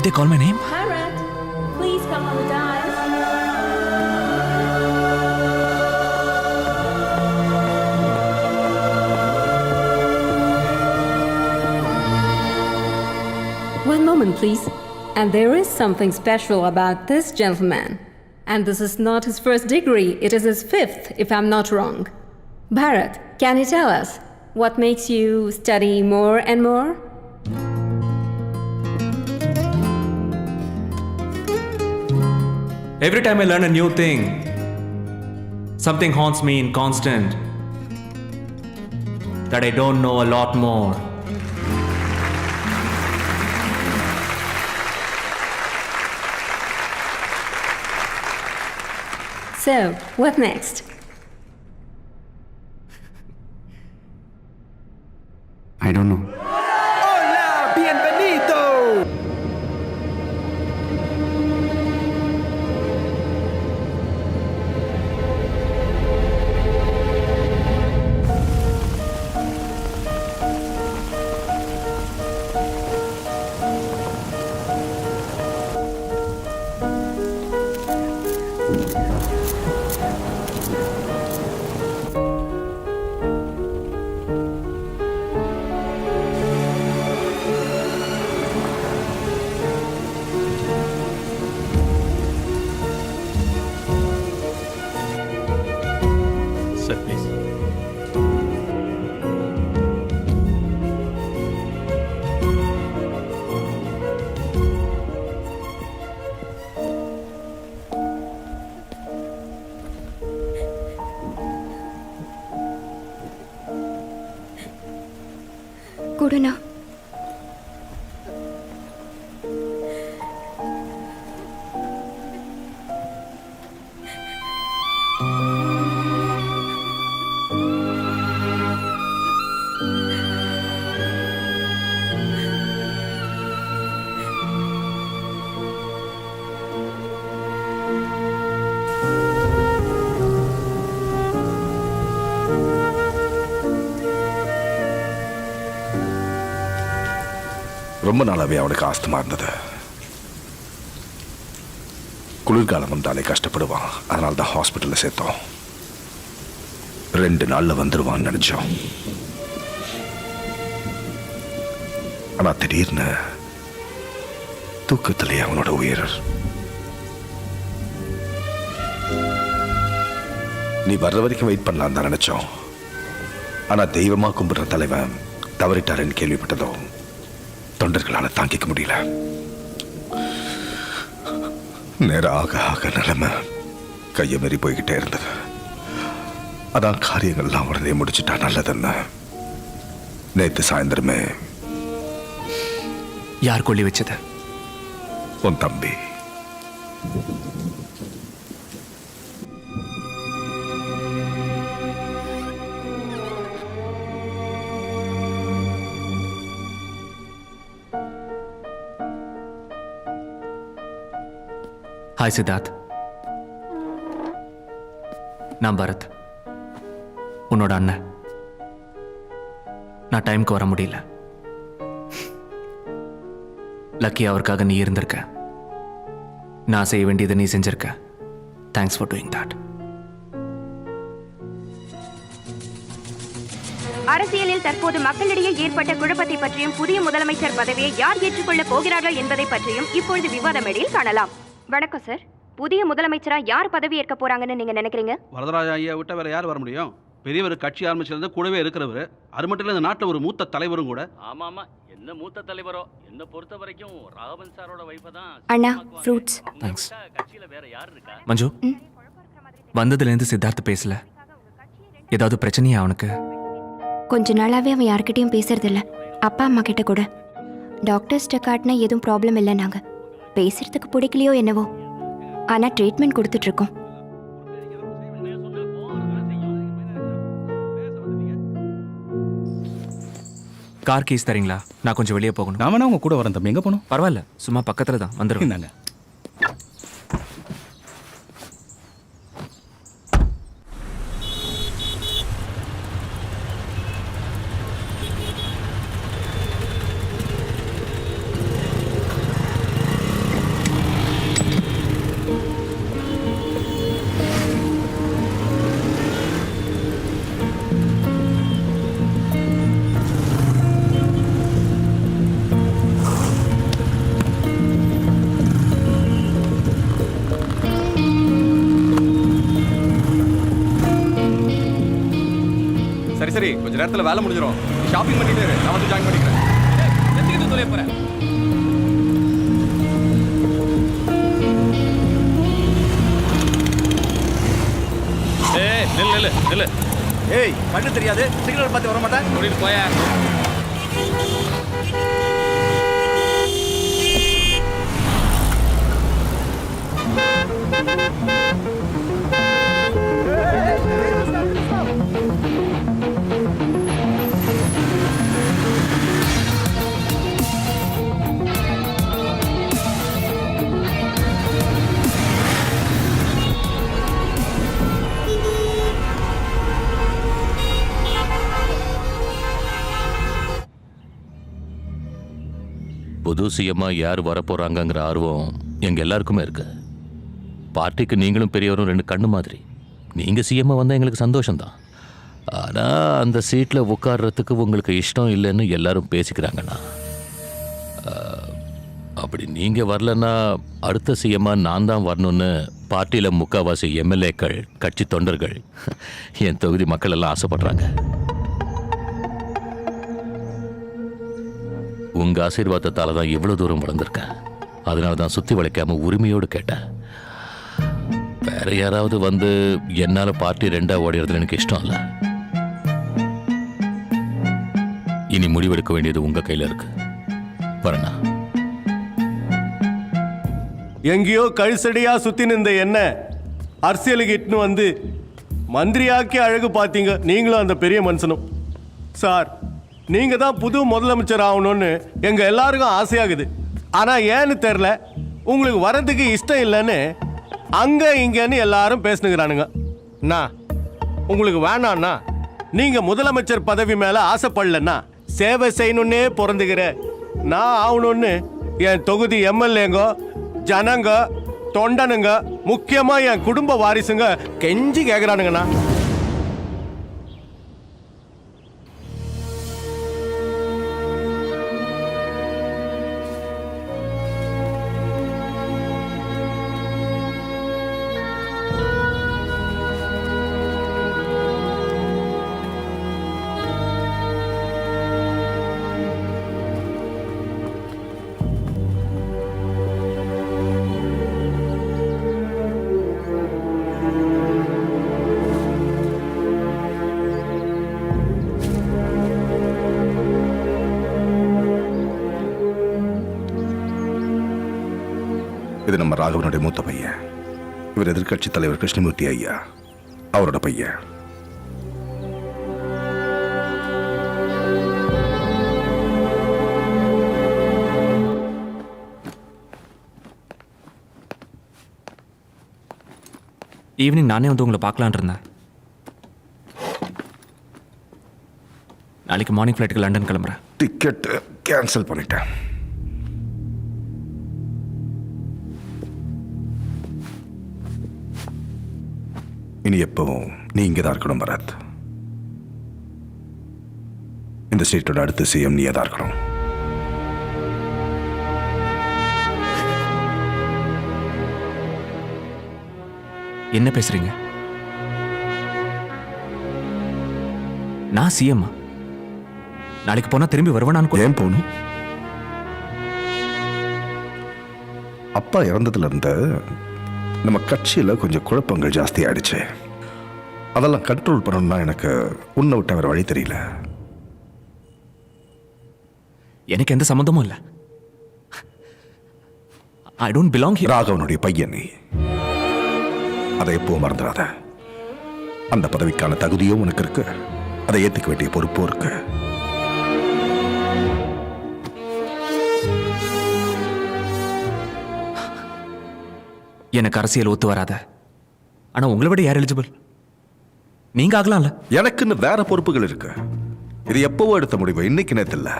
they call my name? Parrot, please come on the dive. One moment, please. And there is something special about this gentleman. And this is not his first degree, it is his fifth, if I'm not wrong. Bharat, can you tell us what makes you study more and more? Every time I learn a new thing, something haunts me in constant that I don't know a lot more. So, what next? I don't know. Hola, bienvenido. Sir, please. கொடுண்ணா. ரொம்ப நாளாவே அவனுக்கு asthma இருந்தது. குளிர்காலம் வந்தாலே கஷ்டப்படுவான். அதனால தான் ஹாஸ்பிட்டலில் சேர்த்தோம். 2 நாள்ல வந்துடுவான்னு நினைச்சோம். ஆனா திடீர்னு தூக்கத்திலே அவனோட உயிர். நீ வர்ற வரைக்கும் வெயிட் பண்ணலாம் தான் நினைச்சோம். ஆனா தெய்வமா கும்பிடுற தலைவன் தவறிட்டாருன்னு கேள்விப்பட்டதும் தொண்டர்களால தாங்கிக்க முடியல. நேரம் ஆக ஆக நிலைமை கையை மீறி போய்கிட்டே இருந்தது. அதான் காரியங்கள்லாம் உடனே முடிச்சுட்டா நல்லதுன்னு நேத்து சாயந்தரமே யார் கொள்ளி வச்சது? உன் தம்பி. ஹாய் சித்தார்த், நான் பரத், உன்னோட அண்ணன். நான் டைமுக்கு வர முடியல. லக்கி அவருக்காக நீ இருந்திருக்க. நான் செய்ய வேண்டியதை நீ செஞ்சிருக்க. Thanks for doing that. அரசியலில் தற்போது மக்களிடையே ஏற்பட்ட குழப்பத்தை பற்றியும் புதிய முதலமைச்சர் பதவியை யார் ஏற்றுக்கொள்ளப் போகிறார்கள் என்பதை பற்றியும் இப்பொழுது விவாத மேடையில் காணலாம். வணக்கம் சார். புதிய முதலமைச்சரா யார் பதவி ஏற்க போறாங்கன்னு நீங்க நினைக்கிறீங்க? வரதராஜ ஐயா விட்ட வேற யார் வர முடியும்? பெரியவர் கட்சி ஆரம்பிச்சிருந்து கூடவே இருக்கிறவர். அது மட்டும் இல்ல, இந்த நாட்டில் ஒரு மூத்த தலைவரும் கூட. ஆமா ஆமா, என்ன மூத்த தலைவரோ, என்ன பொறுத்த வரைக்கும் ராகவன் சாரோட வைஃப் தான். அண்ணா, ஃப்ரூட்ஸ். தேங்க்ஸ். கட்சியில வேற யார் இருக்கா? மஞ்சு, வந்ததுலேருந்து சித்தார்த் பேசல. ஏதாவது பிரச்சனையா அவனுக்கு? கொஞ்ச நாளாவே அவன் யார்கிட்டயும் பேசுறதில்ல. அப்பா அம்மா கிட்ட கூட. டாக்டர்ஸ்ட்ட காட்டினா எதுவும் ப்ராப்ளம் இல்லை. நாங்க பேசுறதுக்கு பிடிக்கலையோ என்னவோ. ஆனா ட்ரீட்மெண்ட் கொடுத்துட்டு இருக்கோம். கார் கீஸ் தரீங்களா? நான் கொஞ்சம் வெளியே போகணும். நான் வேணா உங்க கூட வரேன் தம்பி. எங்க போகணும்? பரவாயில்ல, சும்மா பக்கத்துல தான் வந்துருவேன். இந்தாங்க. கொஞ்ச நேரத்துல வேலை முடிஞ்சிடும். ஷாப்பிங் பண்ணிட்டு இரு. நான் வந்து ஜாயின் பண்ணிக்கிறேன். எதுக்கு தொலைய போற? ஏய் நில்லு நில்லு நில்லு. ஏய் கண்ணு தெரியாது, சிக்னல் பார்த்து வர மாட்டேன். கூட்டிட்டு போயா. புது சிஎம்மா யார் வரப்போறாங்கங்கிற ஆர்வம் எங்க எல்லாருக்குமே இருக்கு. பார்ட்டிக்கு நீங்களும் பெரியவரும் ரெண்டு கண்ணு மாதிரி. நீங்க சிஎம்மா வந்தா எங்களுக்கு சந்தோஷம்தான். ஆனா அந்த சீட்ல உட்கார்றதுக்கு உங்களுக்கு இஷ்டம் இல்லைன்னு எல்லாரும் பேசிக்கிறாங்கண்ணா. அப்படி நீங்க வரலன்னா அடுத்த சிஎம்மா நான் தான் வரணும்னு பார்ட்டியில முக்காவாசி எம்எல்ஏக்கள், கட்சி தொண்டர்கள், என் தொகுதி மக்கள் எல்லாம் ஆசைப்படுறாங்க. உங்க ஆசீர்வாதத்தால தான் இவ்வளவு தூரம் வளர்ந்துருக்கேன். அதனால தான் சுத்தி வளைக்காம உரிமையோடு கேட்டேன். வேற யாராவது வந்து என்னால பார்ட்டி ரெண்டா ஓடிறதுல எனக்கு இஷ்டம் இல்லை. இனி முடிவெடுக்க வேண்டியது உங்க கையில இருக்கு. வரண்ணா. எங்கேயோ கழுசடியா சுத்தி நின்ற என்ன அரசியலுக்கு இட்டுன்னு வந்து மந்திரியாக்கி அழகு பார்த்தீங்க நீங்களும் அந்த பெரிய மனுஷனும். சார், நீங்க தான் புது முதலமைச்சர் ஆகணும்னு எங்க எல்லாருக்கும் ஆசையாகுது. ஆனா ஏன்னு தெரியல, உங்களுக்கு வரதுக்கு இஷ்டம் இல்லைன்னு அங்க இங்கன்னு எல்லாரும் பேசுனுங்கிறானுங்க. அண்ணா, உங்களுக்கு வேணாண்ணா, நீங்க முதலமைச்சர் பதவி மேல ஆசைப்படலன்னா சேவை செய்யணும்னே பிறந்துக்கிற நான் ஆகணும்னு என் தொகுதி எம்எல்ஏங்க, ஜனங்க, தொண்டனுங்க, முக்கியமா என் குடும்ப வாரிசுங்க கெஞ்சி கேட்குறானுங்கண்ணா. இது நம்ம ராகவனுடைய மூத்த பையன். இவர் எதிர்கட்சி தலைவர் கிருஷ்ணமூர்த்தி ஐயா, அவரோட பையன். ஈவினிங் நானே வந்து உங்களை பார்க்கலான் இருந்தேன். நாளைக்கு மார்னிங் ஃப்ளைட்டுக்கு லண்டன் கிளம்புறேன். டிக்கெட் கேன்சல் பண்ணிட்டேன். இனி எப்பவும் நீ இங்கே தான் இருக்கணும் பரத். இந்த ஸ்டேட்டோட அடுத்த சிஎம் நீயே தான் இருக்கணும். என்ன பேசுறீங்க? நான் சிஎம் நாளைக்கு போனா திரும்பி வருவேனான்னு ஏன் போகணும்? அப்பா இறந்ததுல இருந்து நம்ம கட்சியில கொஞ்சம் குழப்பங்கள் ஜாஸ்தி ஆயிடுச்சு. அதெல்லாம் கண்ட்ரோல் பண்ணணும்னா எனக்கு உன்னை விட்ட வேற வழி தெரியல. எனக்கு எந்த சம்மந்தமும் இல்லை. I don't belong here. ராகவனுடைய பையன் நீ, அதை எப்பவும் மறந்துடாத. அந்த பதவிக்கான தகுதியும் உனக்கு இருக்கு, அதை ஏத்துக்க வேண்டிய பொறுப்பும் இருக்கு. எனக்கு அரசியல் ஒத்து வராத. ஆனா உங்களை விட யார் எலிஜிபிள்? நீங்க ஆகலாம்ல. எனக்குன்னு வேற பொறுப்புகள் இருக்கு. இது எப்பவோ எடுத்த முடிவு, இன்னைக்கு நேத்து இல்ல.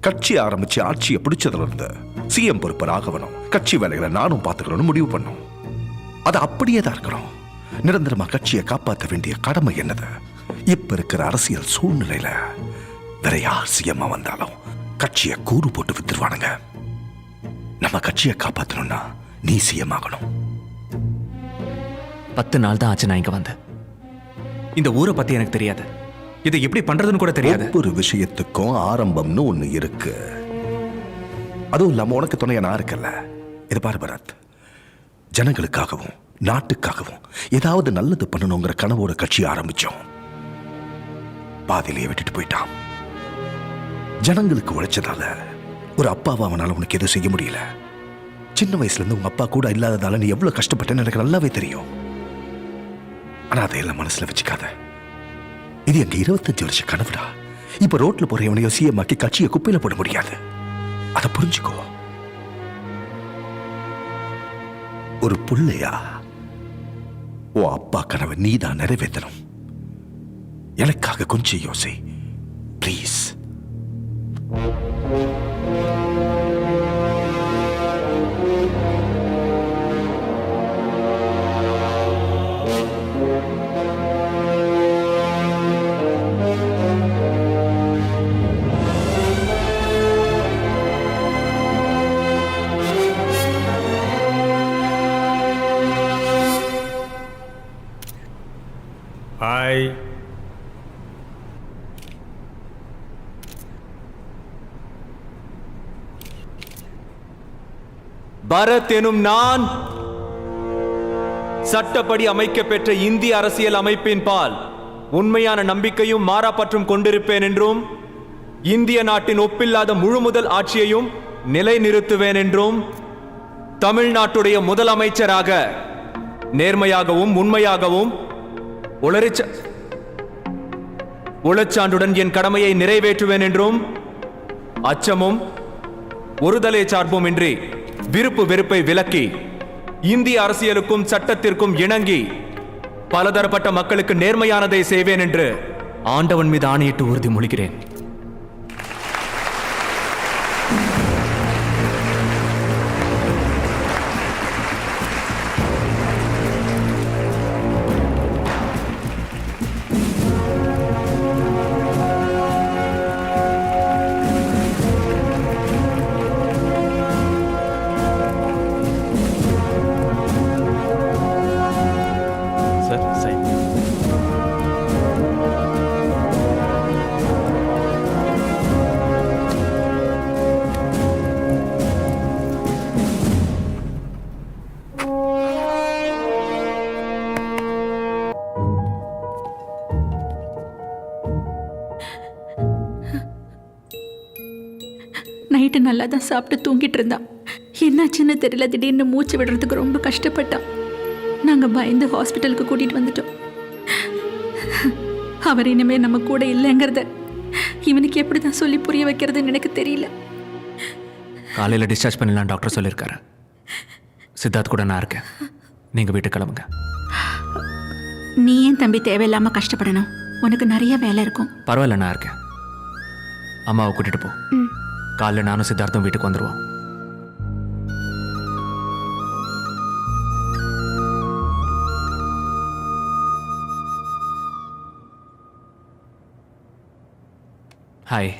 கட்சி ஆரம்பிச்சு ஆட்சியை பிடிச்சதுல இருந்து சிஎம் பொறுப்பு ராகவனும், கட்சி வேலைகளை நானும் பார்த்துக்கணும்னு முடிவு பண்ணோம். அது அப்படியே தான் இருக்கணும். நிரந்தரமா கட்சியை காப்பாற்ற வேண்டிய கடமை என்னது? இப்ப இருக்கிற அரசியல் சூழ்நிலையில வேற யார் சிஎம்மா வந்தாலும் கட்சியை கூறு போட்டு வித்துருவானுங்க. நம்ம கட்சியை காப்பாற்றணும்னா நீ சிஎம் ஆகணும். 10 நாள் தான் ஆச்சு நான் இங்க வந்தேன். இந்த ஊரை பத்தி எனக்கு தெரியாது. இதை எப்படி பண்றதுன்னு கூட தெரியாது. ஒவ்வொரு விஷயத்துக்கும் ஆரம்பம்னு ஒண்ணு இருக்கு. அதுவும் இல்லாம உனக்கு துணையா நான் இருக்கல. இது பாரு பரத், ஜனங்களுக்காகவும் நாட்டுக்காகவும் ஏதாவது நல்லது பண்ணணுங்கிற கனவோட கட்சி ஆரம்பிச்சோம். பாதியிலேயே விட்டுட்டு போயிட்டான். ஜனங்களுக்கு உழைச்சதால ஒரு அப்பாவா அவனால உனக்கு எதுவும் செய்ய முடியல. சின்ன வயசுல இருந்து உங்க அப்பா கூட இல்லாததால நீ எவ்வளவு கஷ்டப்பட்டேன்னு எனக்கு நல்லாவே தெரியும். ஆனா அதையெல்லாம் மனசுல வச்சுக்காத. இது எங்க 25 வருஷ கனவுடா. இப்ப ரோட்ல போற எவனையோ சிஎம்மாக்கி கட்சியை குப்பையில போட முடியாது. அதை புரிஞ்சுக்கோ. ஒரு புள்ளையா ஓ அப்பா கனவை நீதான் நிறைவேற்றணும். எனக்காக கொஞ்சம் யோசி ப்ளீஸ். ஹாய். பரத் எனும் நான் சட்டப்படி அமைக்கப்பெற்ற இந்திய அரசியல் அமைப்பின் பால் உண்மையான நம்பிக்கையும் மாறாப்பற்றும் கொண்டிருப்பேன் என்றும் இந்திய நாட்டின் ஒப்பில்லாத முழுமுதல் ஆட்சியையும் நிலைநிறுத்துவேன் என்றும் தமிழ்நாட்டுடைய முதலமைச்சராக நேர்மையாகவும் உண்மையாகவும் உளச்சான்றுடன் என் கடமையை நிறைவேற்றுவேன் என்றும் அச்சமும் ஒருதலை சார்பும் இன்றி விருப்பு வெறுப்பை விலக்கி இந்திய அரசியலுக்கும் சட்டத்திற்கும் இணங்கி பலதரப்பட்ட மக்களுக்கு நேர்மையானதை செய்வேன் என்று ஆண்டவன் மீது ஆணையிட்டு உறுதிமொழிகிறேன். நைட்டு நல்லா தான் சாப்பிட்டு தூங்கிட்டு இருந்தான். என்னாச்சுன்னு தெரியல, திடீர்னு மூச்சு விடுறதுக்கு ரொம்ப கஷ்டப்பட்டான். நாங்கள் பயந்து ஹாஸ்பிட்டலுக்கு கூட்டிகிட்டு வந்துட்டோம். அவர் இனிமேல் நம்ம கூட இல்லைங்கிறத இவனுக்கு எப்படி தான் சொல்லி புரிய வைக்கிறதுன்னு எனக்கு தெரியல. காலையில் டிஸ்சார்ஜ் பண்ணலாம் டாக்டர் சொல்லியிருக்காரு. சித்தார்த் கூட நான் இருக்கேன். நீங்கள் வீட்டுக்கு கிளம்புங்க. நீ ஏன் தம்பி தேவையில்லாமல் கஷ்டப்படணும்? உனக்கு நிறைய வேலை இருக்கும். பரவாயில்ல, நான் இருக்கேன். அம்மாவை கூட்டிட்டு போ. காலைல நானும் சித்தார்த்தும் வீட்டுக்கு வந்துடுவோம். ஹாய்.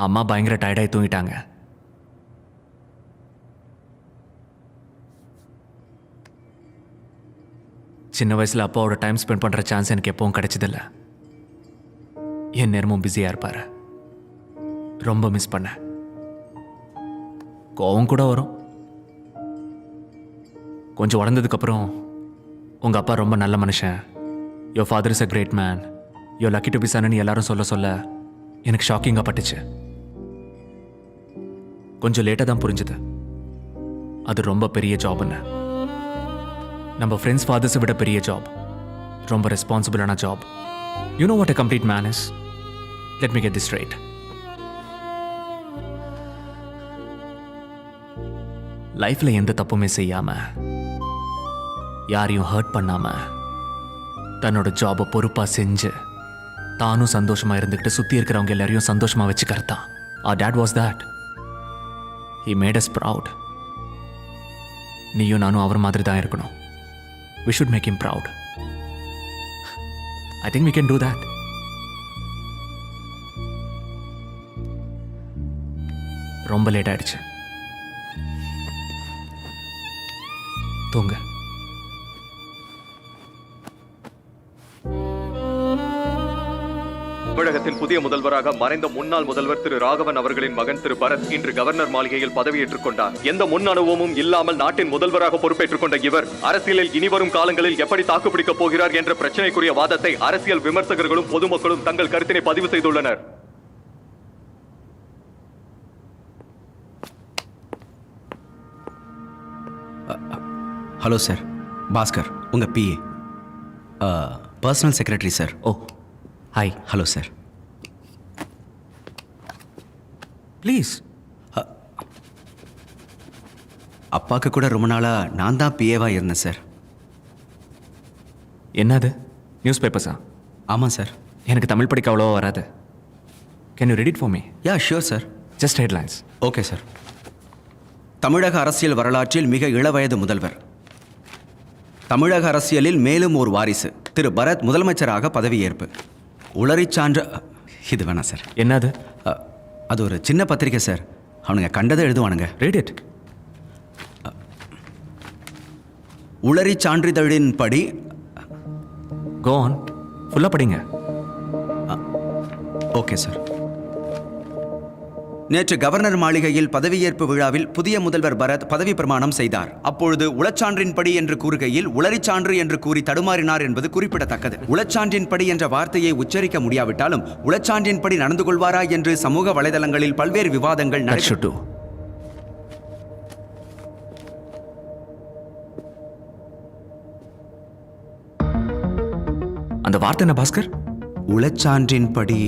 அம்மா பயங்கர டயர்டாகி தூங்கிட்டாங்க. சின்ன வயசில் அப்பாவோட டைம் ஸ்பெண்ட் பண்ணுற சான்ஸ் எனக்கு எப்பவும் கிடைச்சதில்ல. என் நேரமும் பிஸியாக இருப்பார். ரொம்ப மிஸ் பண்ண. கோவம் கூட வரும். கொஞ்சம் வளர்ந்ததுக்கப்புறம் உங்கள் அப்பா ரொம்ப நல்ல மனுஷன், your father is a great man, you're lucky to be சன்னு எல்லாரும் சொல்ல சொல்ல எனக்கு ஷாக்கிங்காக பட்டுச்சு. கொஞ்சம் லேட்டாக தான் புரிஞ்சுது அது ரொம்ப பெரிய ஜாப்னு. நம்ம ஃப்ரெண்ட்ஸ் ஃபாதர்ஸை விட பெரிய ஜாப், ரொம்ப ரெஸ்பான்சிபிளான job. You know what a complete man is. Let me get this straight. லைஃப்ல எந்த தப்புமே செய்யாம, யாரையும் ஹர்ட் பண்ணாம, தன்னோட ஜாபை பொறுப்பா செஞ்சு தானும் சந்தோஷமா இருந்துக்கிட்டு சுத்தி இருக்கிறவங்க எல்லாரையும் சந்தோஷமா வச்சுக்கிறதான். Our dad was that. He made us proud. நீயும் நானும் அவர் மாதிரி தான் இருக்கணும். We should make him proud. I think we can do that. ரொம்ப லேட் ஆயிடுச்சு. தூங்க. தமிழகத்தின் புதிய முதல்வராக மறைந்த முன்னாள் முதல்வர் திரு ராகவன் அவர்களின் மகன் திரு பரத் இன்று கவர்னர் மாளிகையில் பதவியேற்றுக் கொண்டார். எந்த முன் அனுபவமும் இல்லாமல் நாட்டின் முதல்வராக பொறுப்பேற்றுக் கொண்ட இவர் அரசியலில் இனிவரும் காலங்களில் எப்படி தாக்குப்பிடிக்கப் போகிறார் என்ற பிரச்சனைக்குரிய வாதத்தை அரசியல் விமர்சகர்களும் பொதுமக்களும் தங்கள் கருத்தினை பதிவு செய்துள்ளனர். ஹலோ சார், பாஸ்கர் உங்கள் PA, personal secretary sir. Oh hi. Hello sir. Please. அப்பாவுக்கு கூட ரொம்ப நாளாக நான் தான் பிஏவாக இருந்தேன் சார். என்னது நியூஸ் பேப்பர்ஸா? ஆமாம் சார். எனக்கு தமிழ் படிக்க அவ்வளோவா வராது. Can you read it for me? Yeah sure sir. Just headlines. Okay sir. தமிழக அரசியல் வரலாற்றில் மிக இளவயது முதல்வர், தமிழக அரசியலில் மேலும் ஒரு வாரிசு திரு பரத் முதலமைச்சராக பதவியேற்பு. உளறிச் சான்ற இது வேணாம் சார். என்னது? அது ஒரு சின்ன பத்திரிக்கை சார், அவனுங்க கண்டதை எழுதுவானுங்க. Read it. உளறிச் சான்றிதழின் படி. கோ ஆன், ஃபுல்லாக படிங்க. Okay sir. நேற்று கவர்னர் மாளிகையில் பதவியேற்பு விழாவில் புதிய முதல்வர் பரத் பதவி பிரமாணம் செய்தார். அப்பொழுது உளச்சான்றின்படி என்று கூறுகையில் உளறிச்சான்று என்று கூறி தடுமாறினார் என்பது குறிப்பிடத்தக்கது. உளச்சான்றின்படி என்ற வார்த்தையை உச்சரிக்க முடியாவிட்டாலும் உளச்சான்றின்படி நடந்து கொள்வாரா என்று சமூக வலைதளங்களில் பல்வேறு விவாதங்கள் நடைபெற்று. அந்த வார்த்தை என்ன Bhaskar? உளச்சான்றின்படி.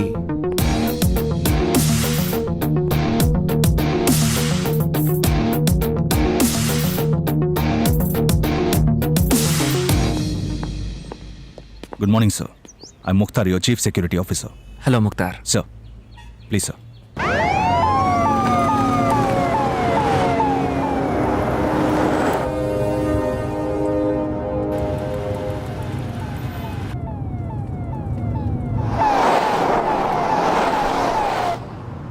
Good morning, sir. I'm Mukhtar, your Chief Security Officer. Hello, Mukhtar. Sir, please, sir.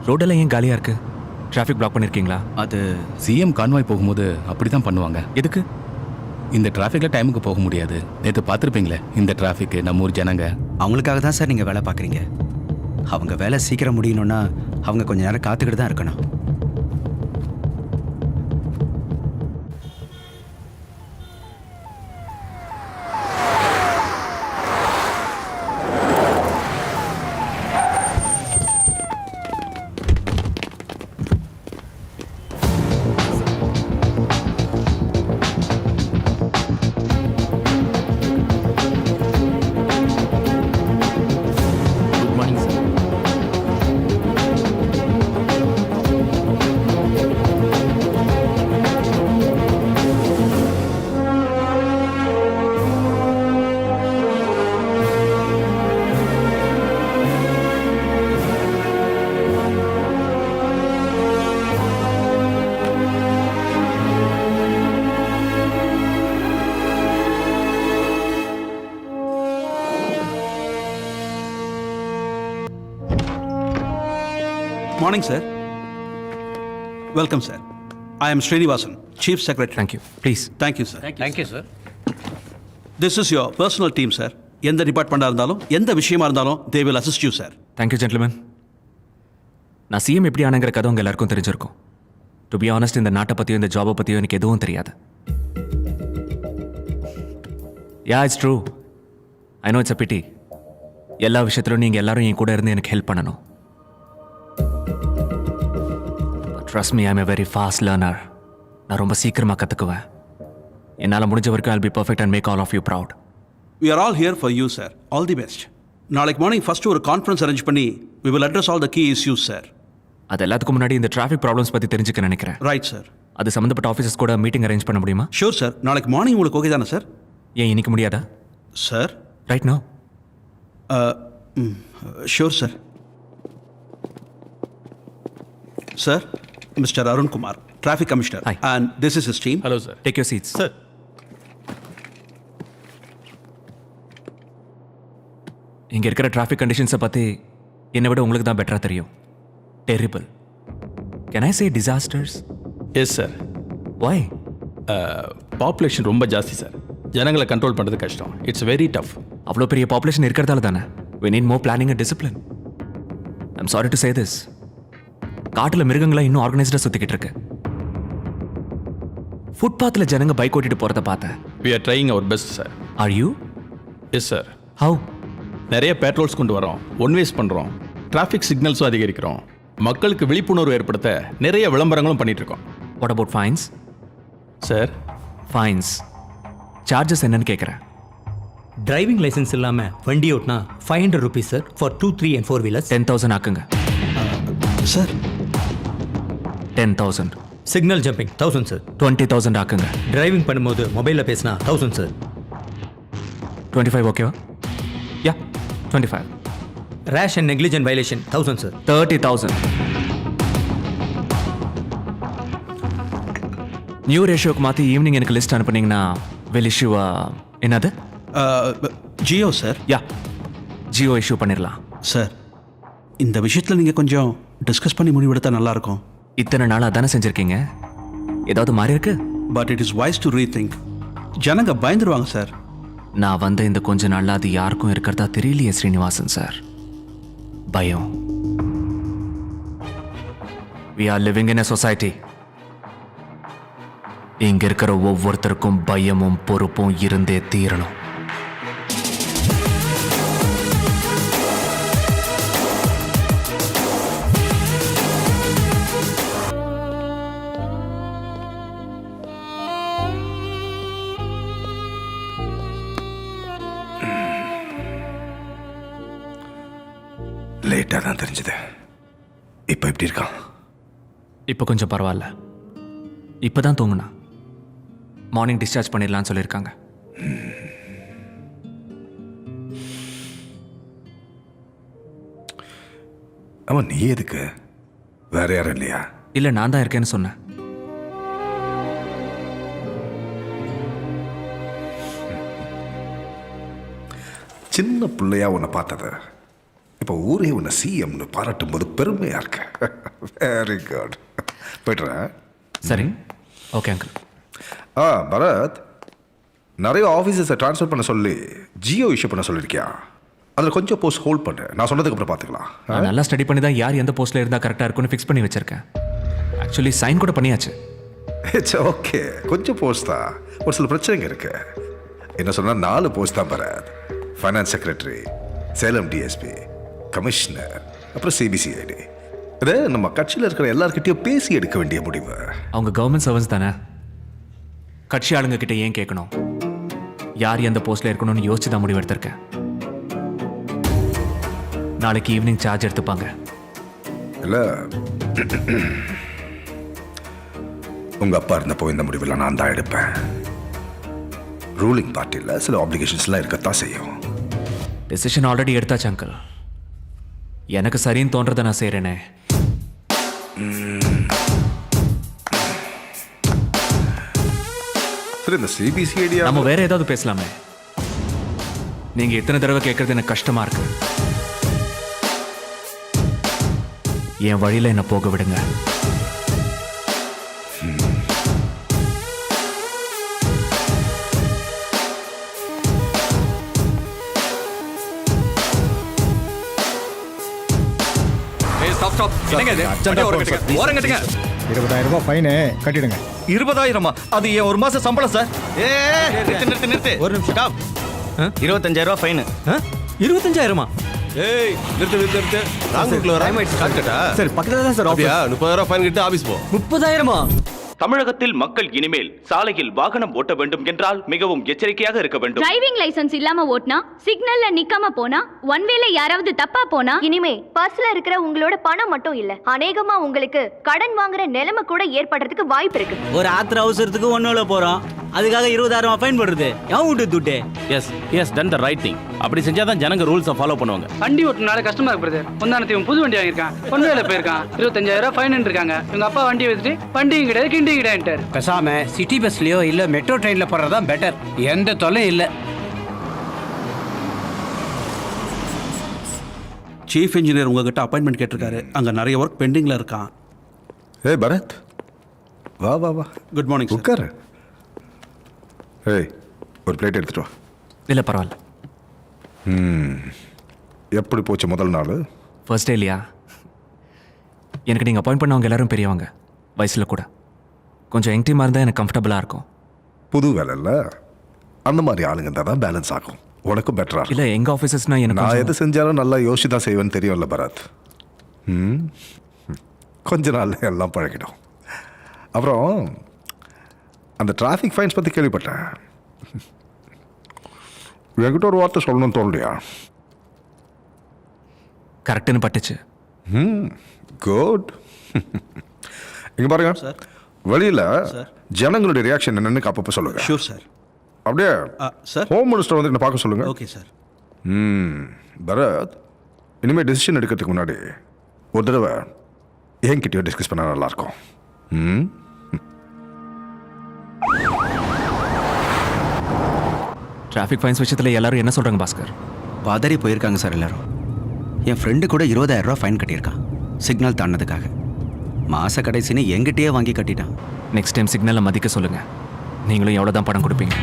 ரோடெல்லாம் ஏன் காலியாக இருக்கு? டிராஃபிக் பிளாக் பண்ணியிருக்கீங்களா? அது சிஎம் கான்வாய் போகும்போது அப்படி தான் பண்ணுவாங்க. எதுக்கு? இந்த டிராஃபிக்கில் டைமுக்கு போக முடியாது. நேற்று பார்த்துருப்பீங்களே இந்த டிராஃபிக்கு, நம்ம ஊர் ஜனங்க. அவங்களுக்காக தான் சார் நீங்கள் வேலை பார்க்குறீங்க. அவங்க வேலை சீக்கிரம் முடியணும்னா அவங்க கொஞ்சம் நேரம் காத்துக்கிட்டு தான் இருக்கணும். Morning, sir. Welcome, sir. I am Srinivasan, Chief Secretary. Thank you. Please. Thank you, sir. Thank you, sir. This is your personal team, sir. எந்த டிபார்ட்மெண்ட்டாக இருந்தாலும் எந்த விஷயமா இருந்தாலும் they will assist you, sir. Thank you, gentlemen. நான் CM எப்படி ஆனங்கிற கதை உங்கள் எல்லாருக்கும் தெரிஞ்சிருக்கும். டு பி ஆனஸ்ட், இந்த நாட்டை பற்றியோ இந்த ஜாபை பற்றியோ எனக்கு எதுவும் தெரியாது. Yeah, it's true. I know it's a pity. எல்லா விஷயத்திலும் நீங்கள் எல்லாரும் என் கூட இருந்து எனக்கு ஹெல்ப் பண்ணணும். Trust me, I'm a very fast learner. நான் ரொம்ப சீக்கிரமாக கற்றுக்குவேன். என்னால் முடிஞ்ச வரைக்கும் I'll be perfect and make all of you proud. We are all here for you, sir. All the best. நாளைக்கு மார்னிங் ஃபர்ஸ்ட் ஒரு கான்ஃபரன்ஸ் அரேஞ்ச் பண்ணி we will address all the key issues, sir. அது எல்லாத்துக்கும் முன்னாடி இந்த traffic problems பற்றி தெரிஞ்சுக்க நினைக்கிறேன். Right, sir. அது சம்மந்தப்பட்ட ஆஃபீஸர்ஸ் கூட மீட்டிங் அரேஞ்ச் பண்ண முடியுமா? Sure, sir. நாளைக்கு மார்னிங் உங்களுக்கு ஓகே தானே சார்? ஏன் இன்னைக்கு முடியாதா? Sir right no. Sure, sir. Sir, Mr. Arun Kumar, Traffic Commissioner. Hi. And this is his team. Hello, sir. Take your seats. Sir. இங்கே இருக்கிற டிராஃபிக் கண்டிஷன்ஸை பற்றி என்னை விட உங்களுக்கு தான் பெட்டராக தெரியும். Terrible. Can I say disasters? Yes sir. Why? Population ரொம்ப ஜாஸ்தி சார். ஜனங்களை கண்ட்ரோல் பண்ணுறது கஷ்டம். It's very tough. அவ்வளோ பெரிய பாப்புலேஷன் இருக்கிறதால தானே we need more planning and discipline. I'm sorry to say this. காட்டுல மிருகங்களா இன்னும் ஆர்கனைஸ்டா சுத்திக்கிட்டு இருக்கு. ஃபுட்பாத்ல ஜனங்க பைக் ஓட்டிட்டு போறத பார்த்தேன். We are trying our best, sir. Are you? Yes, sir. How? நிறைய பேட்ரோல்ஸ் கொண்டு வரோம், ஒன் வேஸ் பண்ணுறோம், டிராஃபிக் சிக்னல்ஸும் அதிகரிக்கிறோம், மக்களுக்கு விழிப்புணர்வு ஏற்படுத்த நிறைய விளம்பரங்களும் பண்ணிட்டு இருக்கோம். What about fines? Sir, fines charges என்னன்னு கேட்குறேன். டிரைவிங் லைசன்ஸ் இல்லாமல் வண்டி ஓட்டினா 500 rupees sir for 2, 3 and 4 wheelers. 10,000 ஆக்குங்க சார் 10,000. Signal jumping 1000 sir. 20,000 ஆக்குங்க. டிரைவிங் பண்ணும்போது மொபைலில் பேசினா 1000 சார். 25 ஓகேவா? Yeah 25. Rash and negligent violation 1000 sir. 30,000. New ரேஷியோக்கு மாற்றி ஈவினிங் எனக்கு லிஸ்ட் அனுப்புனீங்கன்னா வில் இஷ்யூ என்னது? ஜியோ சார். யா ஜியோ இஷ்யூ பண்ணிடலாம். சார், இந்த விஷயத்தில் நீங்கள் கொஞ்சம் டிஸ்கஸ் பண்ணி முடிவெடுத்தா நல்லாயிருக்கும். இத்தனை நாளாக தானே செஞ்சுருக்கீங்க, ஏதாவது மாறி இருக்கு? But it is wise to rethink. ஜனங்க பயந்துருவாங்க சார். நான் வந்த இந்த கொஞ்ச நாளில் அது யாருக்கும் இருக்கிறதா தெரியலையே ஸ்ரீனிவாசன் சார். பயம். We are living in a society. இங்க இருக்கிற ஒவ்வொருத்தருக்கும் பயமும் பொறுப்பும் இருந்தே தீரணும். லேட்டாக தான் தெரிஞ்சது. இப்போ எப்படி இருக்கான்? இப்போ கொஞ்சம் பரவாயில்ல. இப்போ தான் தூங்குனா. மார்னிங் டிஸ்சார்ஜ் பண்ணிடலான்னு சொல்லியிருக்காங்க. அவன் நீ எதுக்கு? வேற யாரும் இல்லையா? இல்லை, நான் தான் இருக்கேன்னு சொன்னேன். சின்ன பிள்ளையா உன்னை பார்த்தது இப்போ ஊரே உன்னை சிஎம்னு பாராட்டும் போது பெருமையா இருக்கு. Very good. போய்ட்டுறேன். சரி, ஓகே அங்கிள். பரத், நிறைய ஆஃபீஸர்ஸை ட்ரான்ஸ்ஃபர் பண்ண சொல்லி ஜியோ இஷ்யூ பண்ண சொல்லியிருக்கியா? அதில் கொஞ்சம் போஸ்ட் ஹோல்ட் பண்ணு, நான் சொன்னதுக்கு அப்புறம் பார்த்துக்கலாம். நான் நல்லா ஸ்டடி பண்ணி தான் யார் எந்த போஸ்ட்டில் இருந்தால் கரெக்டாக இருக்கும்னு ஃபிக்ஸ் பண்ணி வச்சிருக்கேன். ஆக்சுவலி சைன் கூட பண்ணியாச்சு. இட்ஸ் ஓகே, கொஞ்சம் போஸ்ட் தான், ஒரு சில பிரச்சனைங்க இருக்கு. என்ன சொன்னால் 4 போஸ்ட் தான் Bharath. Finance secretary, Salem DSP, commissioner, அப்புறம் சிபிசிஐடி. இது நம்ம கட்சியில் இருக்கிற எல்லார்கிட்டையும் பேசி எடுக்க வேண்டிய முடிவு. அவங்க கவர்மெண்ட் சர்வன்ஸ் தானே, கட்சி ஆளுங்க கிட்ட ஏன் கேட்கணும்? யார் எந்த போஸ்ட்ல இருக்கணும்னு யோசிச்சு தான் முடிவு எடுத்திருக்கேன். நாளைக்கு ஈவினிங் சார்ஜ் எடுத்துப்பாங்க. இல்லை, உங்க அப்பா இருந்தப்போ இந்த முடிவில் நான் தான் எடுப்பேன். ரூலிங் பார்ட்டியில் சில ஆப்ளிகேஷன்ஸ்லாம் இருக்கத்தான் செய்யும். டெசிஷன் ஆல்ரெடி எடுத்தாச்சு அங்கிள். எனக்கு சரின்னு தோன்றதை நான் செய்கிறேனே. சரி, இந்த சிபிசிஐடி நம்ம வேற ஏதாவது பேசலாமே. நீங்க எத்தனை தடவை கேட்கறது எனக்கு கஷ்டமா இருக்கு. என் வழியில என்ன போக விடுங்க. என்னங்க இது? ஓரங்கட்டுங்க. 20,000 ரூபாய் ஃபைனு கட்டிடுங்க. 20,000மா? அது என் ஒரு மாசம் சம்பளம் சார். நிறுத்து. ஒரு நிமிஷம். 25,000 ரூபாய் ஃபைனு. 25,000மா? ஏய், நிறுத்து. நாங்கூர்ல வர ஷார்ட்கட்டா? சார் பக்கத்துல தான் சார் ஆஃபீஸ். 30,000 ஃபைன் கட்டி ஆபீஸ் போ. 30,000மா? தமிழகத்தில் மக்கள் இனிமேல் சாலையில் வாகனம் ஓட்ட வேண்டும் என்றால் மிகவும் எச்சரிக்கையாக இருக்க வேண்டும். டிரைவிங் லைசென்ஸ் இல்லாம ஓட்டினா, சிக்னல்ல நிக்காம போனா, ஒன் வேல யாராவது தப்பா போனா, இனிமே பர்ஸ்ல இருக்கிற உங்களோட பணம் மட்டும் இல்ல, அநேகமா உங்களுக்கு கடன் வாங்குற நிலைமை கூட ஏற்படுறதுக்கு வாய்ப்பு இருக்கு. ஒரு ஆத்திர அவசரத்துக்கு ஒன்னோல போறோம், அதுக்காக 20,000 ஃபைன் போடுறது எவன் விட்டு துட்டு? Yes done the right thing. அப்படி செஞ்சாதான் ஜனங்க ரூல்ஸை ஃபாலோ பண்ணுவாங்க. வண்டி ஓட்டுனால கஷ்டமா இருக்கு பிரதர். முந்தானத்தையும் புது வண்டி வாங்கியிருக்கான், ஒன்வேல போயிருக்கான், 25,000 ஃபைன் இருக்காங்க. இவங்க அப்பா வண்டியை வச்சுட்டு வண்டியும் கிடையாது கிண்டியும் கிடையாது. பேசாம சிட்டி பஸ்லயோ இல்ல மெட்ரோ ட்ரெயின்ல போறதுதான் பெட்டர். எந்த தொல்லையும் இல்ல. சீஃப் இன்ஜினியர் உங்ககிட்ட அப்பாயின்மெண்ட் கேட்டிருக்காரு. அங்கே நிறைய ஒர்க் பெண்டிங்கில் இருக்கான். ஏய் பரத், வா வா வா. Good morning. உட்காரு. ஏய், ஒரு பிளேட் எடுத்துட்டு வா. இல்லை பரவாயில்ல. எப்படி போச்சு முதல் நாள்? ஃபர்ஸ்ட் டே இல்லையா, எனக்கு நீங்கள் அப்பாயிண்ட் பண்ணவங்க எல்லாரும் பெரியவங்க வயசில் கூட. கொஞ்சம் யங் டீமாக இருந்தால் எனக்கு கம்ஃபர்டபுளாக இருக்கும். புது வேலை இல்லை, அந்த மாதிரி ஆளுங்க இருந்தால் தான் பேலன்ஸ் ஆகும், உனக்கும் பெட்டரா. இல்லை எங்கள் ஆஃபீஸர்ஸ்னால் எனக்கு நான் எது செஞ்சாலும் நல்லா யோசிச்சு தான் செய்வேன்னு தெரியும்ல பரத். கொஞ்ச நாள் எல்லாம் பழகிடும். அப்புறம் அந்த டிராஃபிக் ஃபைன்ஸ் பற்றி கேள்விப்பட்டேன். என்கிட்ட ஒரு வார்த்தை சொல்லணும்னு தோணலையா? கரெக்டுன்னு பட்டுச்சு. குட். இங்கே பாருங்க சார், வெளியில் ஜனங்களுடைய ரியாக்ஷன் என்னன்னு அப்பப்போ சொல்லுங்க. Sure sir. அப்படியே சார், ஹோம் மினிஸ்டர் வந்து என்ன பார்க்க சொல்லுங்க. Okay sir. பரத், இனிமேல் டெசிஷன் எடுக்கிறதுக்கு முன்னாடி ஒரு தடவை என்கிட்டயோ டிஸ்கஸ் பண்ணால் நல்லாயிருக்கும். டிராஃபிக் ஃபைன்ஸ் விஷயத்தில் எல்லாரும் என்ன சொல்கிறாங்க பாஸ்கர்? பதறி போயிருக்காங்க சார் எல்லாரும். என் ஃப்ரெண்டு கூட 20,000 ரூபா ஃபைன் கட்டியிருக்கான் சிக்னல் தாண்டினதுக்காக. மாத கடைசின்னு எங்கிட்டயே வாங்கி கட்டிட்டான். நெக்ஸ்ட் டைம் சிக்னலை மதிக்க சொல்லுங்கள். நீங்களும் எவ்வளோ தான் பணம் கொடுப்பீங்க?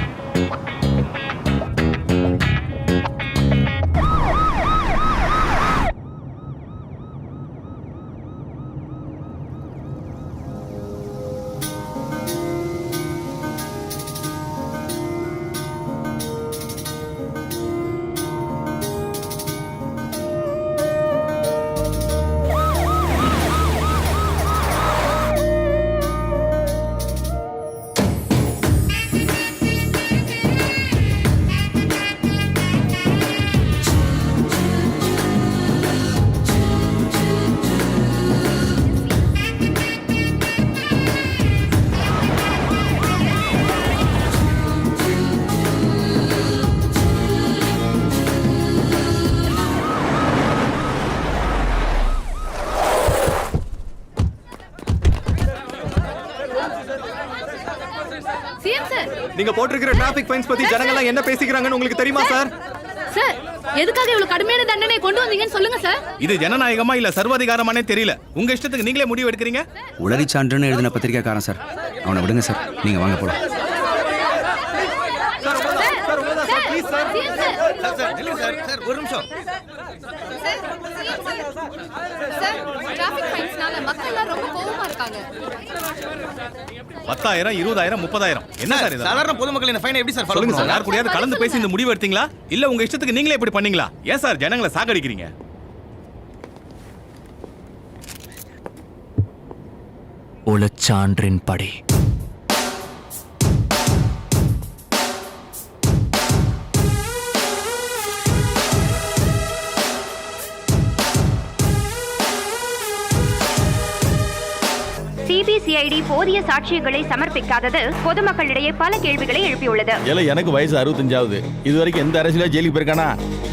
நீங்க போட்டிருக்கிற டிராஃபிக் ஃபைன்ஸ் பத்தி ஜனங்கள்லாம் என்ன பேசிக்கிறாங்கன்னு உங்களுக்கு தெரியுமா சார்? சார், எதுக்காக இவ்வளவு கடுமையான தண்டனை கொண்டு வந்தீங்கன்னு சொல்லுங்க சார். இது ஜனநாயகமா இல்ல சர்வாதிகாரமானே தெரியல. உங்க இஷ்டத்துக்கு நீங்களே முடிவு எடுக்கிறீங்க. உளறி சான்றுன்னு எழுதின பத்திரிக்கைக்காரன் சார். அவனை விடுங்க சார், நீங்கள் வாங்க போகலாம். ஒரு நிமிஷம். டிராஃபிக் ஃபைன்ஸ்னால மக்கள் எல்லாம் ரொம்ப கோவமா இருக்காங்க. 10,000, 20,000, 30,000 என்ன சார் இது? சாதாரண பொதுமக்களின் ஃபைனை எப்படி சார் சொல்லுங்க சார், யார் கூடயாவது கலந்து பேசி இந்த முடிவு எடுத்தீங்களா இல்ல உங்க இஷ்டத்துக்கு நீங்களே இப்படி பண்ணீங்களா? ஏன் சார் ஜனங்களை சாகடிக்கிறீங்க? உளச்சான்றின் படி சிபிசிஐடி போதிய சாட்சியங்களை சமர்ப்பிக்காதது பொதுமக்களிடையே பல கேள்விகளை எழுப்பியுள்ளது. ஏல எனக்கு வயசு 65 இது வரைக்கும் எந்த அரசியல ஜெயிலுக்கு போயிருக்கானா?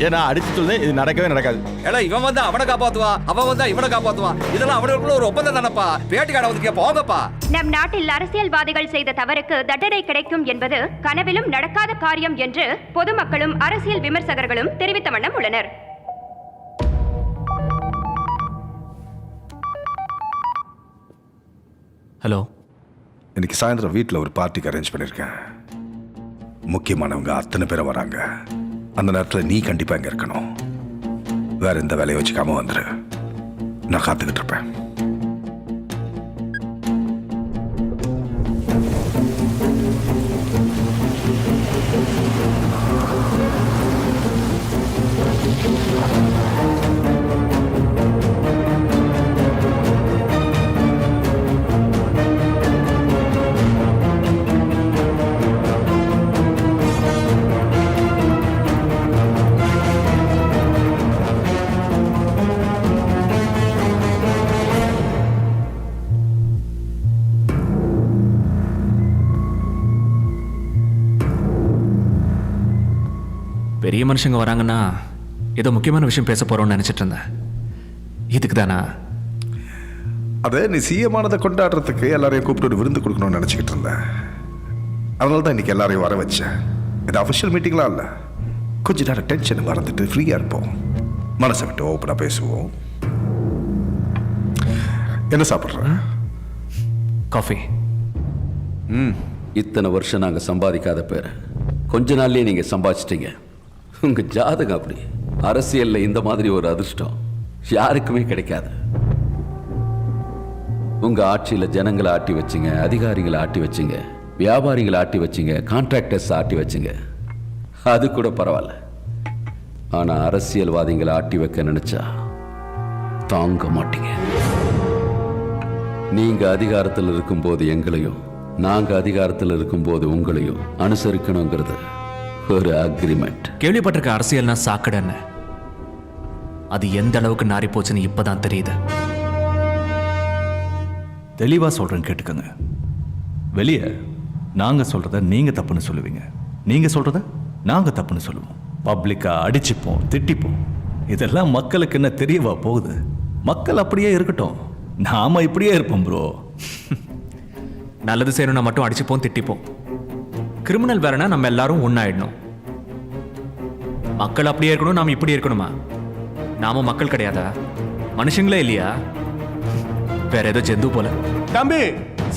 ஏன்னா அடிச்சு சொல்லுது, இது நடக்கவே நடக்காது. ஏல இவன் வந்து அவனை காப்பாத்துவா, அவன் வந்து இவனை காப்பாத்துவா. இதெல்லாம் அவனுக்குள்ள ஒரு ஒப்பந்தம் தானப்பா. பேட்டிக்காட வந்து போங்கப்பா. நம் நாட்டில் அரசியல்வாதிகள் செய்த தவறுக்கு தண்டனை கிடைக்கும் என்பது கனவிலும் நடக்காத காரியம் என்று பொதுமக்களும் அரசியல் விமர்சகர்களும் தெரிவித்த வண்ணம் உள்ளனர். ஹலோ, இன்னைக்கு சாயந்தரம் வீட்டில் ஒரு பார்ட்டிக்கு அரேஞ்ச் பண்ணியிருக்கேன். முக்கியமானவங்க அத்தனை பேரை வராங்க. அந்த நேரத்தில் நீ கண்டிப்பாக இங்கே இருக்கணும். வேற எந்த வேலையை வச்சுக்காம வந்துரு. நான் காத்துக்கிட்டு இருப்பேன். பெரிய மனுஷங்க வராங்கன்னா ஏதோ முக்கியமான விஷயம் பேச போறோம்னு நினைச்சிட்டு இருந்தேன். இதுக்கு தானா? அதை நீ சிஎமானதை கொண்டாடுறதுக்கு எல்லாரையும் கூப்பிட்டு ஒரு விருந்து கொடுக்கணும்னு நினச்சிக்கிட்டு இருந்தேன். அதனால தான் இன்னைக்கு எல்லாரையும் வர வச்சேன். இது அஃபிஷியல் மீட்டிங்லாம் இல்லை. கொஞ்ச நேரம் டென்ஷன் மறந்துட்டு ஃப்ரீயாக இருப்போம். மனசை விட்டு ஓப்பனாக பேசுவோம். என்ன சாப்பிட்ற? காஃபி. இத்தனை வருஷம் நாங்கள் சம்பாதிக்காத பேர் கொஞ்ச நாள்லயே நீங்கள் சம்பாதிச்சிட்டீங்க. உங்கள் ஜாதகம் அப்படி. அரசியலில் இந்த மாதிரி ஒரு அதிர்ஷ்டம் யாருக்குமே கிடைக்காது. உங்க ஆட்சியில ஜனங்களை ஆட்டி வச்சிங்க, அதிகாரிகளை ஆட்டி வச்சிங்க, வியாபாரிகளை ஆட்டி வச்சிங்க, கான்ட்ராக்டர்ஸ் ஆட்டி வச்சிங்க. அது கூட பரவாயில்ல. ஆனா அரசியல்வாதிகளை ஆட்டி வைக்க நினைச்சா தாங்க மாட்டீங்க. நீங்க அதிகாரத்தில் இருக்கும்போது எங்களையும், நாங்க அதிகாரத்தில் இருக்கும்போது உங்களையும் அனுசரிக்கணுங்கிறது ஒரு அக்ரிமெண்ட். கேள்விப்பட்டிருக்க அரசியல்னா சாக்கடைன்னு. அது எந்த அளவுக்கு நாரி போச்சுன்னு இப்பதான் தெரியுது. தெளிவா சொல்றேன், கேட்டுக்கங்க. வெளியே நாங்க சொல்றத நீங்க தப்புன்னு சொல்லுவீங்க, நீங்க சொல்றத நாங்க தப்புன்னு சொல்லுவோம். பப்ளிக்கா அடிச்சுப்போம், திட்டிப்போம். இதெல்லாம் மக்களுக்கு என்ன தெரியவா போகுது? மக்கள் அப்படியே இருக்கட்டும், நாம இப்படியே இருப்போம் ப்ரோ. நல்லது செய்யணும்னா மட்டும் அடிச்சுப்போம், திட்டிப்போம். கிரிமினல் வேறனா நம்ம எல்லாரும் ஒன்னாயிடணும். மக்கள் அப்படியே இருக்கணும், நாம இப்படி இருக்கணுமா? நாம மக்கள் கிடையாதா? மனுஷங்களே இல்லையா? வேற ஏதோ ஜந்து போல. தம்பி,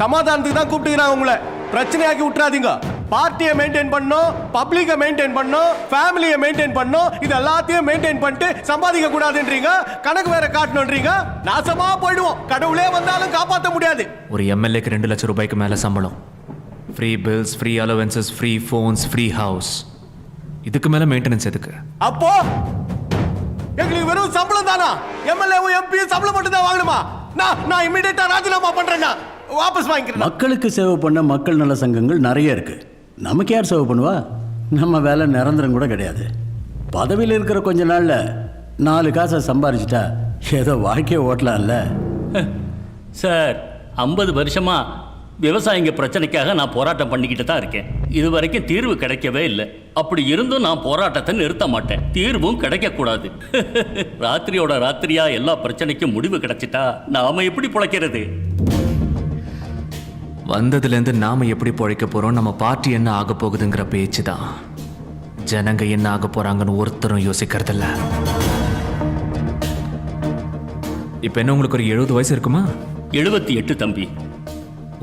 சமாதானத்துக்கு தான் கூப்பிட்டுக்கிறாங்க உங்களை. பிரச்சனையாக்கி விட்டுறாதீங்க. பார்ட்டியை மெயின்டைன் பண்ணோம், பப்ளிக்கை மெயின்டைன் பண்ணோம், ஃபேமிலியை மெயின்டைன் பண்ணோம். இது எல்லாத்தையும் மெயின்டைன் பண்ணிட்டு சம்பாதிக்க கூடாதுன்றீங்க, கணக்கு வேற காட்டணும்ன்றீங்க. நாசமா போயிடுவோம். கடவுளே வந்தாலும் காப்பாற்ற முடியாது. ஒரு எம்எல்ஏக்கு 2 லட்சம் ரூபாய்க்கு மேல சம்பளம், free bills, free allowances, free phones, free house. இதுக்கு மேல மெயின்டெனன்ஸ் எதுக்கு? அப்போ எங்களுக்கு வெறும் சம்பளம் தானா? எம்எல்ஏவும் எம்பியும் சம்பளம் மட்டும் தான் வாங்கணுமா? நான் இமிடியேட்டா ராஜினாமா பண்றேன்னா வாபஸ் வாங்கிக்கிறேன். மக்களுக்கு சேவை பண்ண மக்கள் நல சங்கங்கள் நிறைய இருக்கு. நமக்கு யார் சேவை பண்ணுவா? நம்ம வேலை நிரந்தரம் கூட கிடையாது. பதவியில் இருக்கிற கொஞ்ச நாள்ல 4 காசை சம்பாரிச்சிட்டா ஏதோ வாழ்க்கையை ஓட்டலாம்ல. சார், 50 வருஷமா விவசாயிங்க பிரச்சனைக்காக நான் போராட்டம் பண்ணிக்கிட்டு தான் இருக்கேன். இது வரைக்கும் தீர்வு கிடைக்கவே இல்லை. அப்படி இருந்தும் நான் போராட்டத்தை நிறுத்த மாட்டேன். தீர்வும் கிடைக்கக்கூடாது. ராத்திரியோட ராத்திரியா எல்லா பிரச்சனைக்கும் முடிவு கிடைச்சிட்டா நாம எப்படி பிழைக்கிறது? வந்ததுலேருந்து நாம எப்படி பிழைக்க போறோம், நம்ம பார்ட்டி என்ன ஆக போகுதுங்கிற பேச்சு தான். ஜனங்க என்ன ஆக போறாங்கன்னு ஒருத்தரும் யோசிக்கிறதில்ல. இப்ப என்ன உங்களுக்கு ஒரு 70 வயசு இருக்குமா? 78 தம்பி.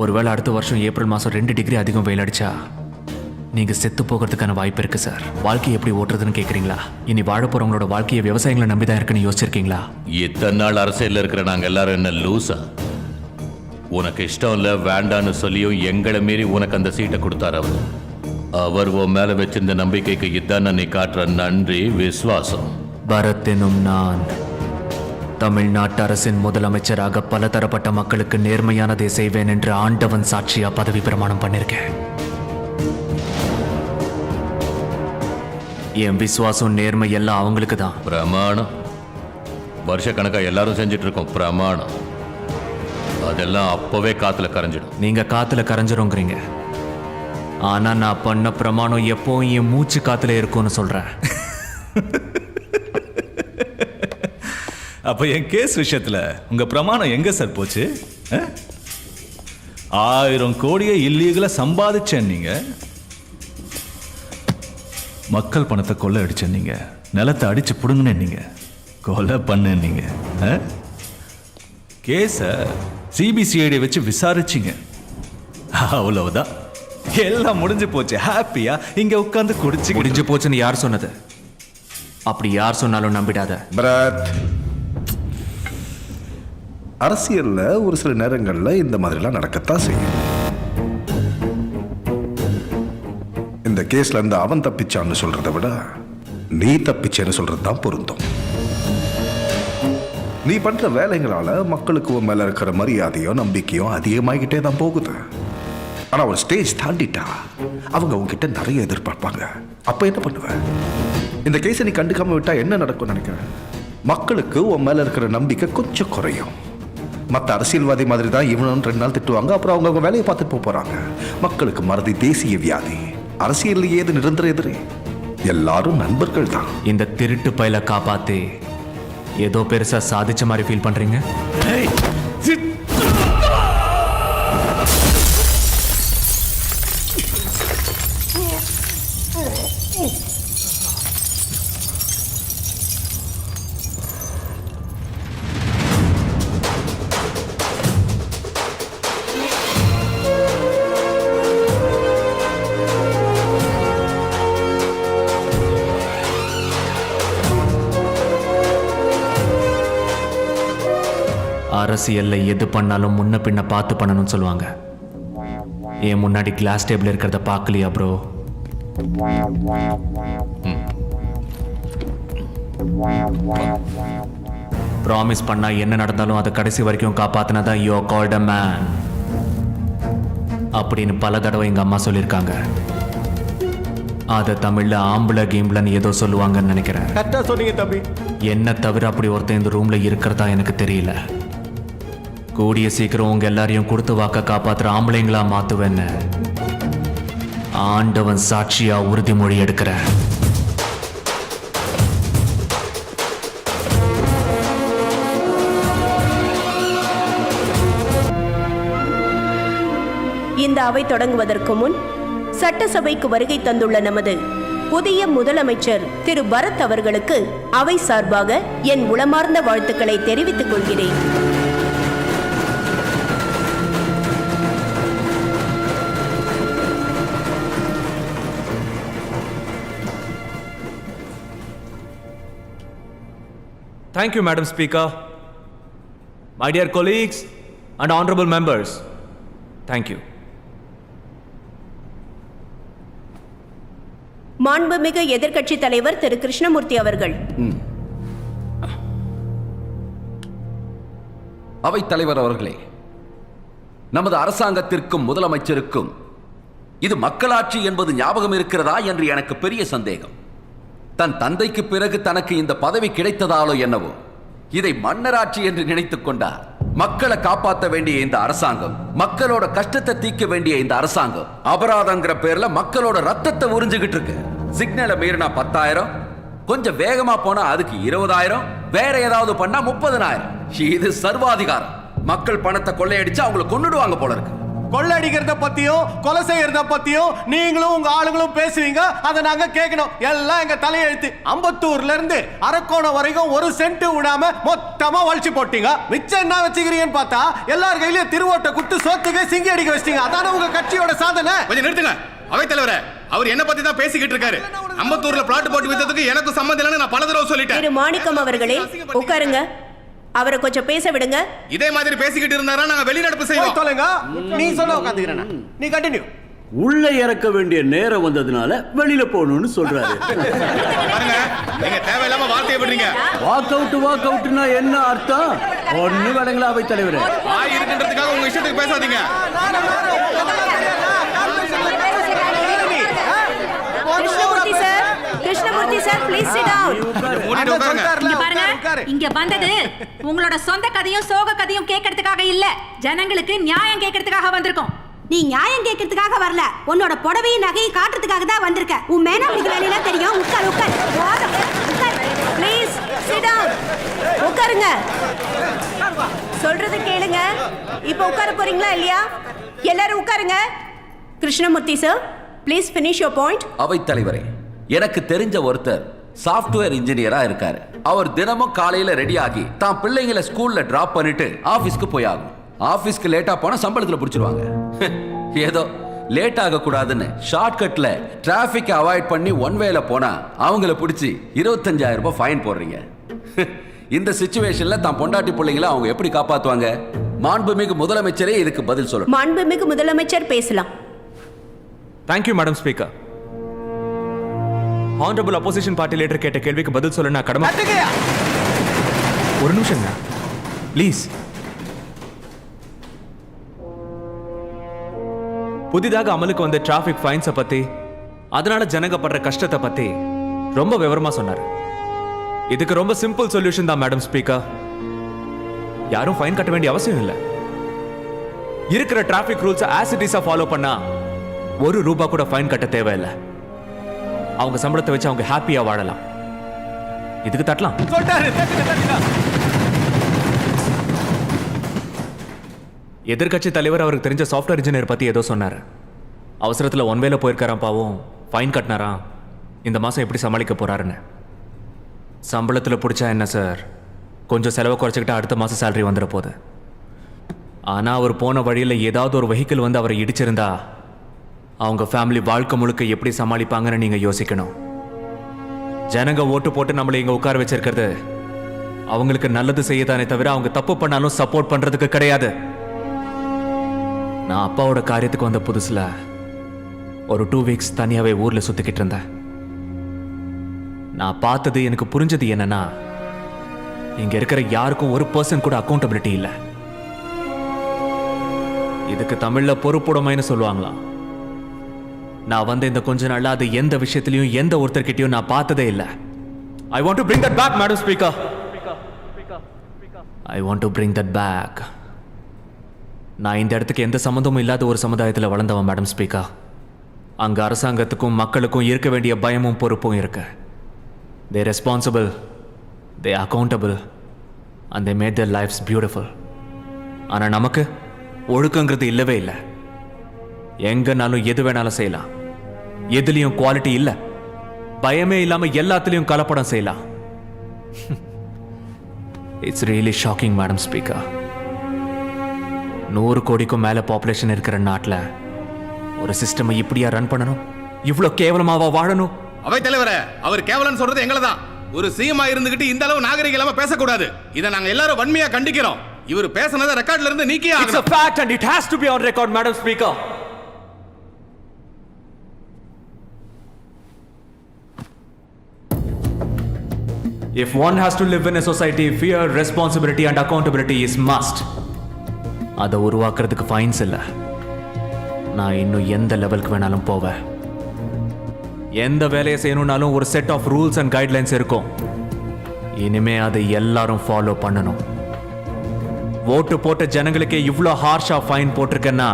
ஒருவேளை அடுத்த வருஷம் ஏப்ரல் மாதம் 2 டிகிரி அதிகம் வெயில் அடிச்சா நீங்க செத்து போகிறதுக்கான வாய்ப்பு இருக்கு சார். வாழ்க்கையை எப்படி ஓட்டுறதுன்னு கேட்குறீங்களா? இனி வாழ போறவங்களோட வாழ்க்கையை விவசாயிகளை நம்பி தான் இருக்குன்னு யோசிச்சிருக்கீங்களா? இத்தனை நாள் அரசியலில் இருக்கிற நாங்கள் எல்லாரும் என்ன லூசா? உனக்கு இஷ்டம் இல்லை வேண்டான்னு சொல்லியும் எங்களை மீறி உனக்கு அந்த சீட்டை கொடுத்தார் அவர். அவர் உன் மேல வச்சிருந்த நம்பிக்கைக்கு இதான நீ காட்டுற நன்றி, விசுவாசம். பரத் எனும் நான் தமிழ்நாட்டு அரசின் முதலமைச்சராக பல தரப்பட்ட மக்களுக்கு நேர்மையானதை செய்வேன் என்று ஆண்டவன் சாட்சியா பதவி பிரமாணம் பண்ணிருக்கேன். என் விசுவாசம் நேர்மை எல்லாம் அவங்களுக்கு தான். பிரமாணம் வருஷக்கணக்கா எல்லாரும் செஞ்சுட்டு இருக்கோம். பிரமாணம் அதெல்லாம் அப்பவே காத்துல கரைஞ்சிடும். நீங்க காத்துல கரைஞ்சிருங்கிறீங்க, ஆனா நான் பண்ண பிரமாணம் எப்பவும் என் மூச்சு காத்துல இருக்கும்னு சொல்றேன். அப்ப என் கேஸ் விஷயத்துல உங்க பிரமாணம் எங்க சார் போச்சு? 1000 கோடியை இல்லீகலா சம்பாதிச்சேன் நீங்க, மக்கள் பணத்தை கொள்ளை அடிச்சேன் நீங்க, நிலத்தை அடிச்சு புடுங்கினேன் நீங்க, கொலை பண்ண நீங்க. கேஸ சிபிசிஐடி வச்சு விசாரிச்சிங்க, அவ்வளவுதான். எல்லாம் முடிஞ்சு போச்சு. ஹாப்பியா இங்க உட்கார்ந்து குடிச்சு. முடிஞ்சு போச்சுன்னு யார் சொன்னது? அப்படி யார் சொன்னாலும் நம்பிடாத. பரத், அரசியல்ல ஒரு சில நேரங்கள்ல இந்த மாதிரிலாம் நடக்கத்தான் செய்யும். இந்த கேஸ்ல இருந்து அவன் தப்பிச்சான்னு சொல்றதை விட நீ தப்பிச்சேன்னு சொல்றது தான் பொருந்தும். நீ பண்ற வேலைகளால மக்களுக்கு உன் மேல இருக்கிற மரியாதையோ நம்பிக்கையோ அதிகமாகிட்டே தான் போகுது. ஆனா ஒரு ஸ்டேஜ் தாண்டிட்டா அவங்க உங்ககிட்ட நிறைய எதிர்பார்ப்பாங்க. அப்ப என்ன பண்ணுவ? இந்த கேஸை நீ கண்டுக்காம விட்டா என்ன நடக்கும் நினைக்கிறேன்? மக்களுக்கு உன் மேல இருக்கிற நம்பிக்கை கொஞ்சம் குறையும். மற்ற அரசியல்வாதி மாதிரி தான் இவனும் 2 நாள் திட்டுவாங்க, அப்புறம் அவங்க வேலையை பார்த்துட்டு போறாங்க. மக்களுக்கு மறதி தேசிய வியாதி. அரசியல் ஏது நிரந்தர எதிரி? எல்லாரும் நண்பர்கள் தான். இந்த திருட்டு பையில காப்பாத்தி ஏதோ பெருசா சாதிச்ச மாதிரி ஃபீல் பண்றீங்க. அரசியல்ல எது பண்ணாலும் முன்ன பின்ன பார்த்து பண்ணணும்னு சொல்லுவாங்க. என் முன்னாடி கிளாஸ் டேபிள் இருக்கிறத பார்க்கலையா ப்ரோ? ப்ராமிஸ் பண்ணா என்ன நடந்தாலும் அதை கடைசி வரைக்கும் காப்பாத்தினதான் you are called a man அப்படின்னு பல தடவை எங்க அம்மா சொல்லியிருக்காங்க. அதை தமிழ்ல ஆம்பளை கேம்லன்னு ஏதோ சொல்லுவாங்கன்னு நினைக்கிறேன். கரெக்டா சொன்னீங்க தம்பி. என்ன தவிர அப்படி ஒருத்தன் இந்த ரூம்ல இருக்கிறதா எனக்கு தெரியல. கூடிய சீக்கிரம் உங்க எல்லாரையும் கொடுத்து வாக்க காப்பாத்துற ஆம்பளைங்களா மாத்துவேன்னு ஆண்டவன் சாட்சியா உறுதிமொழி எடுக்கிறேன். இந்த அவை தொடங்குவதற்கு முன் சட்டசபைக்கு வருகை தந்துள்ள நமது புதிய முதலமைச்சர் திரு பரத் அவர்களுக்கு அவை சார்பாக என் உளமார்ந்த வாழ்த்துக்களை தெரிவித்துக் கொள்கிறேன். Thank you, Madam Speaker. My dear colleagues and honorable members, thank you. மாண்புமிகு எதிர்க்கட்சி தலைவர் திரு கிருஷ்ணமூர்த்தி அவர்கள். அவைத் தலைவர் அவர்களே, நமது அரசாங்கத்திற்கும் முதலமைச்சருக்கும் இது மக்களாட்சி என்பது ஞாபகம் இருக்கிறதா என்று எனக்கு பெரிய சந்தேகம். தன் தந்தைக்கு பிறகு தனக்கு இந்த பதவி கிடைத்ததாலோ என்னவோ இதை மன்னராட்சி என்று நினைத்துக் கொண்டார். மக்களை காப்பாற்ற வேண்டிய இந்த அரசாங்கம், மக்களோட கஷ்டத்தை தீர்க்க வேண்டிய இந்த அரசாங்கம் அபராதங்கிற பேர்ல மக்களோட ரத்தத்தை உறிஞ்சுகிட்டு இருக்கு. சிக்னலை மீறினா 10,000, கொஞ்சம் வேகமா போனா அதுக்கு 20,000, வேற ஏதாவது பண்ணா 30,000. இது சர்வாதிகாரம். மக்கள் பணத்தை கொள்ளையடிச்சு அவங்களை கொன்னுடுவாங்க போல இருக்கு. கொள்ளடிக்கிறத பத்தியும் கொலை செய்யறத பத்தியும் நீங்களும் உங்க ஆளுங்களும் பேசுவீங்க, அதை நாங்க கேட்கணும். எல்லாம் எங்க தலையெழுத்து. அம்பத்தூர்ல இருந்து அரக்கோணம் வரைக்கும் ஒரு சென்ட் விடாம மொத்தமா வலிச்சு போட்டீங்க. மிச்சம் என்ன வச்சுக்கிறீங்கன்னு பார்த்தா எல்லார் கையிலயும் திருவோட்டை குத்து சோத்துக்கே சிங்கி அடிக்க வச்சிட்டீங்க. அதான உங்க கட்சியோட சாதனை. கொஞ்சம் நிறுத்துங்க அவைத் தலைவரே. அவர் என்ன பத்தி தான் பேசிக்கிட்டு இருக்காரு. அம்பத்தூர்ல பிளாட் போட்டு வித்ததுக்கு எனக்கு சம்பந்தம் இல்லைன்னு நான் பல தடவை சொல்லிட்டேன். திரு மாணிக்கம் அவர்களே உட்காருங்க. அவரை கொஞ்சம் பேச விடுங்க. இதே மாதிரி பேசிக்கிட்டு இருந்தாரா நாங்க வெளிநடப்பு செய்வோம். சொல்லுங்க. நீ சொன்ன உட்காந்துக்கிறேன். நீ கண்டினியூ. உள்ள இறக்க வேண்டிய நேரம் வந்ததுனால வெளியில போகணும்னு சொல்றாரு. பாருங்க, நீங்க தேவையில்லாம வார்த்தையை விடுறீங்க. வாக் அவுட்னா என்ன அர்த்தம்? ஒண்ணு வேலைங்களா அவைத் தலைவரே? வாய் இருக்குன்றதுக்காக உங்க இஷ்டத்துக்கு பேசாதீங்க. Krishnamurthy sir, please sit down. இங்க பாருங்க, இங்க வந்தது உங்களோட சொந்த கதையும் சோக கதையும் கேட்கறதுக்காக இல்ல, ஜனங்களுக்கு நியாயம் கேட்கறதுக்காக வந்திருக்கோம். நீ நியாயம் கேட்கறதுக்காக வரல, உன்னோட புடவையும் நகையும் காட்டுறதுக்காக தான் வந்திருக்க. உன் மேனாளிக்கு வேலையெல்லாம் தெரியும். உட்கார் உட்கார் உட்கார். Please sit down. உட்காருங்க. சொல்றது கேளுங்க. இப்போ உட்கார போறீங்களா இல்லையா? எல்லாரும் உட்காருங்க. Krishnamurthy sir, please finish your point. அவைத் தலைவரே, எனக்கு தெரிஞ்ச ஒருத்தர் சாஃப்ட்வேர் இன்ஜினியரா இருக்காரு. அவர் தினமும் காலையில ரெடி ஆகி தான் பிள்ளைங்களை ஸ்கூல்ல டிராப் பண்ணிட்டு ஆபீஸ்க்கு போய் ஆகும். ஆபீஸ்க்கு லேட்டா போனா சம்பளத்துல பிடிச்சிருவாங்க. ஏதோ லேட் ஆக கூடாதுன்னு ஷார்ட்கட்ல டிராபிக் அவாய்ட் பண்ணி ஒன் வேல போனா அவங்கள பிடிச்சி 25,000 ரூபாய் ஃபைன் போடுறீங்க. இந்த சிச்சுவேஷன்ல தான் பொண்டாட்டி பிள்ளைங்களை அவங்க எப்படி காப்பாத்துவாங்க? மாண்புமிகு முதலமைச்சரே இதுக்கு பதில் சொல்லணும். மாண்புமிகு முதலமைச்சர் பேசலாம். Thank you, Madam Speaker. Honorable Opposition Party Leader கேட்ட கேள்விக்கு பதில் சொல்ல நான் கடமை. ஒரு நிமிஷம் ப்ளீஸ். புதிதாக அமலுக்கு வந்த டிராஃபிக் ஃபைன்ஸை பத்தி, அதனால ஜனங்க படுற கஷ்டத்தை பத்தி ரொம்ப விவரமா சொன்னாரு. இதுக்கு ரொம்ப சிம்பிள் சொல்யூஷன் தான் மேடம் ஸ்பீக்கர். யாரும் ஃபைன் கட்ட வேண்டிய அவசியம் இல்லை. இருக்கிற டிராஃபிக் ரூல்ஸை ஆஸ் இட் இஸா ஃபாலோ பண்ணா ₹1 கூட ஃபைன் கட்ட தேவையில்லை. அவங்க சம்பளத்தை வச்சு அவங்க ஹாப்பியா வாழலாம். இதுக்கு தட்டலாம். எதிர்கட்சி தலைவர் அவருக்கு தெரிஞ்ச சாஃப்ட்வேர் இன்ஜினியர் பத்தி ஏதோ சொன்னாரு. அவசரத்துல ஒன் வேல போயிருக்காராம், பாவம் ஃபைன் கட்டினாராம். இந்த மாசம் எப்படி சமாளிக்க போறாருன்னு. சம்பளத்துல பிடிச்சா என்ன சார், கொஞ்சம் செலவை குறைச்சிக்கிட்டா அடுத்த மாசம் சேலரி வந்துட போகுது. ஆனா அவர் போன வழியில ஏதாவது ஒரு வெஹிக்கிள் வந்து அவரை இடிச்சிருந்தா அவங்க ஃபேமிலி வாழ்க்கை முழுக்க எப்படி சமாளிப்பாங்கன்னு நீங்க யோசிக்கணும். ஜனங்க ஓட்டு போட்டு நம்மளை இங்க உட்கார வச்சிருக்கிறது அவங்களுக்கு நல்லது செய்யதானே தவிர அவங்க தப்பு பண்ணாலும் சப்போர்ட் பண்றதுக்கு கிடையாது. நான் அப்பாவோட காரியத்துக்கு வந்த புதுசுல ஒரு 2 வீக்ஸ் தனியாவே ஊர்ல சுத்திக்கிட்டு இருந்தேன். நான் பார்த்தது, எனக்கு புரிஞ்சது என்னன்னா, இங்க இருக்கிற யாருக்கும் ஒரு பர்சன் கூட அக்கௌண்டபிலிட்டி இல்லை. இதுக்கு தமிழ்ல பொறுப்புடைமைன்னு சொல்லுவாங்களாம். நான் வந்து இந்த கொஞ்ச நாள்ல அது எந்த விஷயத்திலையும் எந்த ஒருத்தர்கிட்டயும் நான் பார்த்ததே இல்லை. I want to bring that back, Madam Speaker. I want to bring that back. நான் இந்த இடத்துக்கு எந்த சம்மந்தமும் இல்லாத ஒரு சமுதாயத்தில் வளர்ந்தவன் மேடம் ஸ்பீக்கர். அங்க அரசாங்கத்துக்கும் மக்களுக்கும் இருக்க வேண்டிய பயமும் பொறுப்பும் இருக்கு. They responsible, they accountable, and they made their lives beautiful. ஆனா நமக்கு ஒழுக்கங்கிறது இல்லவே இல்லை. எங்கனாலும் எது வேணாலும் செய்யலாம். எதுலயும் குவாலிட்டி இல்லை. பயமே இல்லாம எல்லாத்துலயும் கலப்படம் செய்யலாம். It's really shocking madam speaker. 100 கோடிக்கும் மேல பாப்புலேஷன் இருக்கிற நாட்டில் ஒரு சிஸ்டம் இப்படியா ரன் பண்ணணும்? இவ்வளோ கேவலமாவா வாழணும்? அவை தலைவரே, அவர் கேவலன் சொல்றது எங்களை தான். ஒரு சிஎம்ஆ இருந்துகிட்டு இந்த அளவு நாகரிகம் இல்லாம பேசக்கூடாது. இதை நாங்க எல்லாரும் வன்மையா கண்டிக்கிறோம். இவர் பேசினதை ரெக்கார்ட்ல இருந்து நீக்கியே ஆகணும். It's a fact and it has to be on record, Madam Speaker. If one has to live in a society, fear, responsibility and accountability is must. அதை உருவாக்குறதுக்கு ஃபைன்ஸ் இல்லை. நான் இன்னும் எந்த லெவலுக்கு வேணாலும் போவேன். எந்த வேலையை செய்யணும்னாலும் ஒரு set of rules and guidelines இருக்கும். இனிமே அதை எல்லாரும் ஃபாலோ பண்ணணும். ஓட்டு போட்ட ஜனங்களுக்கே இவ்வளோ ஹார்ஷா ஃபைன் போட்டிருக்கேன்னா,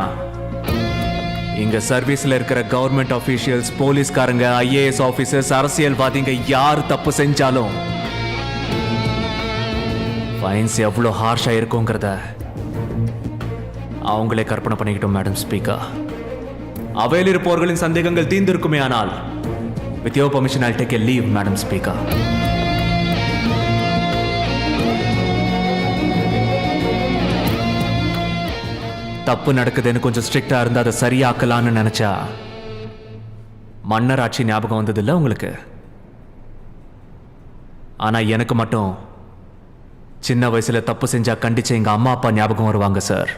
இங்க சர்வீஸ்ல இருக்கிற கவர்மெண்ட் ஆஃபீஷியல்ஸ், போலீஸ்காரங்க, ஐஏஎஸ் ஆஃபீஸர்ஸ், அரசியல்வாதிங்க யார் தப்பு செஞ்சாலும் ஃபைன்ஸ் எவ்வளோ ஹார்ஷா இருக்குங்கிறத அவங்களே கற்பனை பண்ணிக்கிட்டோம் மேடம் ஸ்பீக்கர். அவையில் இருப்பவர்களின் சந்தேகங்கள் தீர்ந்திருக்குமே. ஆனால் with your permission I take a leave madam speaker. தப்பு நடக்குதுன்னு கொஞ்சம் ஸ்ட்ரிக்டா இருந்தா அதை சரியாக்கலான்னு நினைச்சா மன்னர் ஆட்சி ஞாபகம் வந்ததில்லை உங்களுக்கு? ஆனா எனக்கு மட்டும் சின்ன வயசுல தப்பு செஞ்சா கண்டிச்ச எங்க அம்மா அப்பா ஞாபகம் வருவாங்க சார்.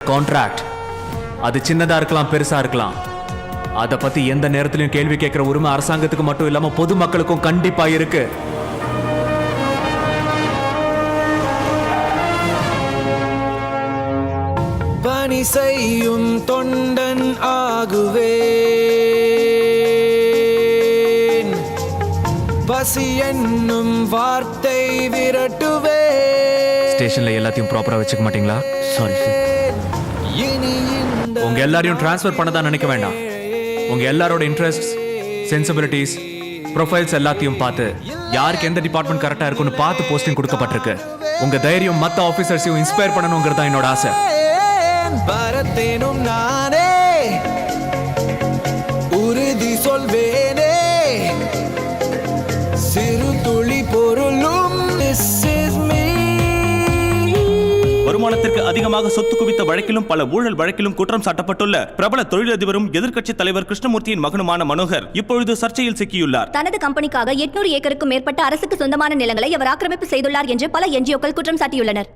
கான்ட்ராக்ட் அது சின்னதா இருக்கலாம், பெருசா இருக்கலாம். அதை பத்தி எந்த நேரத்திலையும் கேள்வி கேட்கிற உரிமை அரசாங்கத்துக்கு மட்டும் இல்லாம பொதுமக்களுக்கும் கண்டிப்பா இருக்கு. பணி செய்யும் தொண்டன் ஆகுவே, பசி என்னும் வார்த்தை விரட்டுவே. ஸ்டேஷன்ல எல்லாத்தையும் ப்ராப்பரா வச்சுக்க மாட்டீங்களா? Sorry sir. உங்க எல்லாரையும் டிரான்ஸ்ஃபர் பண்ணதான் நினைக்க வேண்டாம். உங்க எல்லாரோட இன்ட்ரெஸ்ட், சென்சிபிலிட்டிஸ், ப்ரொஃபைல்ஸ் எல்லாத்தையும் பார்த்து யாருக்கு எந்த டிபார்ட்மெண்ட் கரெக்டா இருக்குன்னு பார்த்து போஸ்டிங் கொடுக்கப்பட்டிருக்கு. உங்க தைரியம் மற்ற ஆபீசர்ஸையும் இன்ஸ்பயர் பண்ணணுங்கிறதா என்னோட ஆசை. பரத்தேனும் நானே உறுதி சொல்வேனே, சிறு துளி பொருளும் வருமானத்திற்கு அதிகமாக சொத்து குவித்த வழக்கிலும் பல ஊழல் வழக்கிலும் குற்றம் சாட்டப்பட்டுள்ள பிரபல தொழிலதிபரும் எதிர்க்கட்சி தலைவர் கிருஷ்ணமூர்த்தியின் மகனுமான மனோகர் இப்பொழுது சர்ச்சையில் சிக்கியுள்ளார். தனது கம்பெனிக்காக 800 ஏக்கருக்கும் மேற்பட்ட அரசுக்கு சொந்தமான நிலங்களை அவர் ஆக்கிரமிப்பு செய்துள்ளார் என்று பல என்ஜிஓக்கள் குற்றம் சாட்டியுள்ளனர்.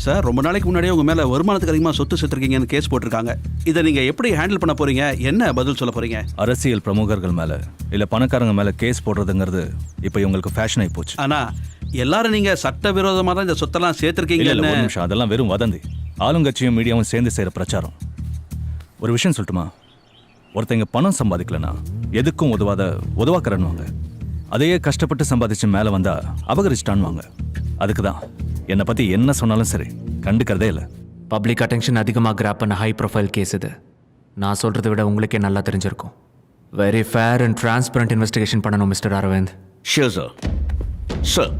சார், ரொம்ப நாளைக்கு முன்னாடியே உங்க மேல வருமானத்துக்கு அதிகமாக சொத்து சேர்த்துருக்கீங்கன்னு கேஸ் போட்டிருக்காங்க. இதை நீங்க எப்படி ஹேண்டில் பண்ண போறீங்க? என்ன பதில் சொல்ல போறீங்க? அரசியல் பிரமுகர்கள் மேல இல்ல பணக்காரங்க மேல கேஸ் போடுறதுங்கிறது இப்போ இவங்களுக்கு ஃபேஷன் ஆகி போச்சு. ஆனா எல்லாரும் நீங்க சட்டவிரோதமாக தான் இந்த சொத்தெல்லாம் சேர்த்துருக்கீங்க. ஒரு நிமிஷம், அதெல்லாம் வெறும் வதந்தி. ஆளுங்கட்சியும் மீடியாவும் சேர்ந்து செய்யற பிரச்சாரம். ஒரு விஷயம் சொல்லட்டுமா? ஒருத்தங்க பணம் சம்பாதிக்கலனா எதுக்கும் உதவாக்கறன்னுவாங்க. அதையே கஷ்டப்பட்டு சம்பாதிச்சு மேல வந்தா அபகரிச்சிட்டான்வாங்க. அதுக்கு தான் என்னை பத்தி என்ன சொன்னாலும் சரி கண்டுக்கிறதே இல்லை. பப்ளிக் அட்டென்ஷன் அதிகமாக கிராப் பண்ண ஹை ப்ரொஃபைல் கேஸ் இது. நான் சொல்கிறத விட உங்களுக்கே நல்லா தெரிஞ்சிருக்கும். Very fair and transparent investigation பண்ணணும் mister Aravind. Sure sir. Sir,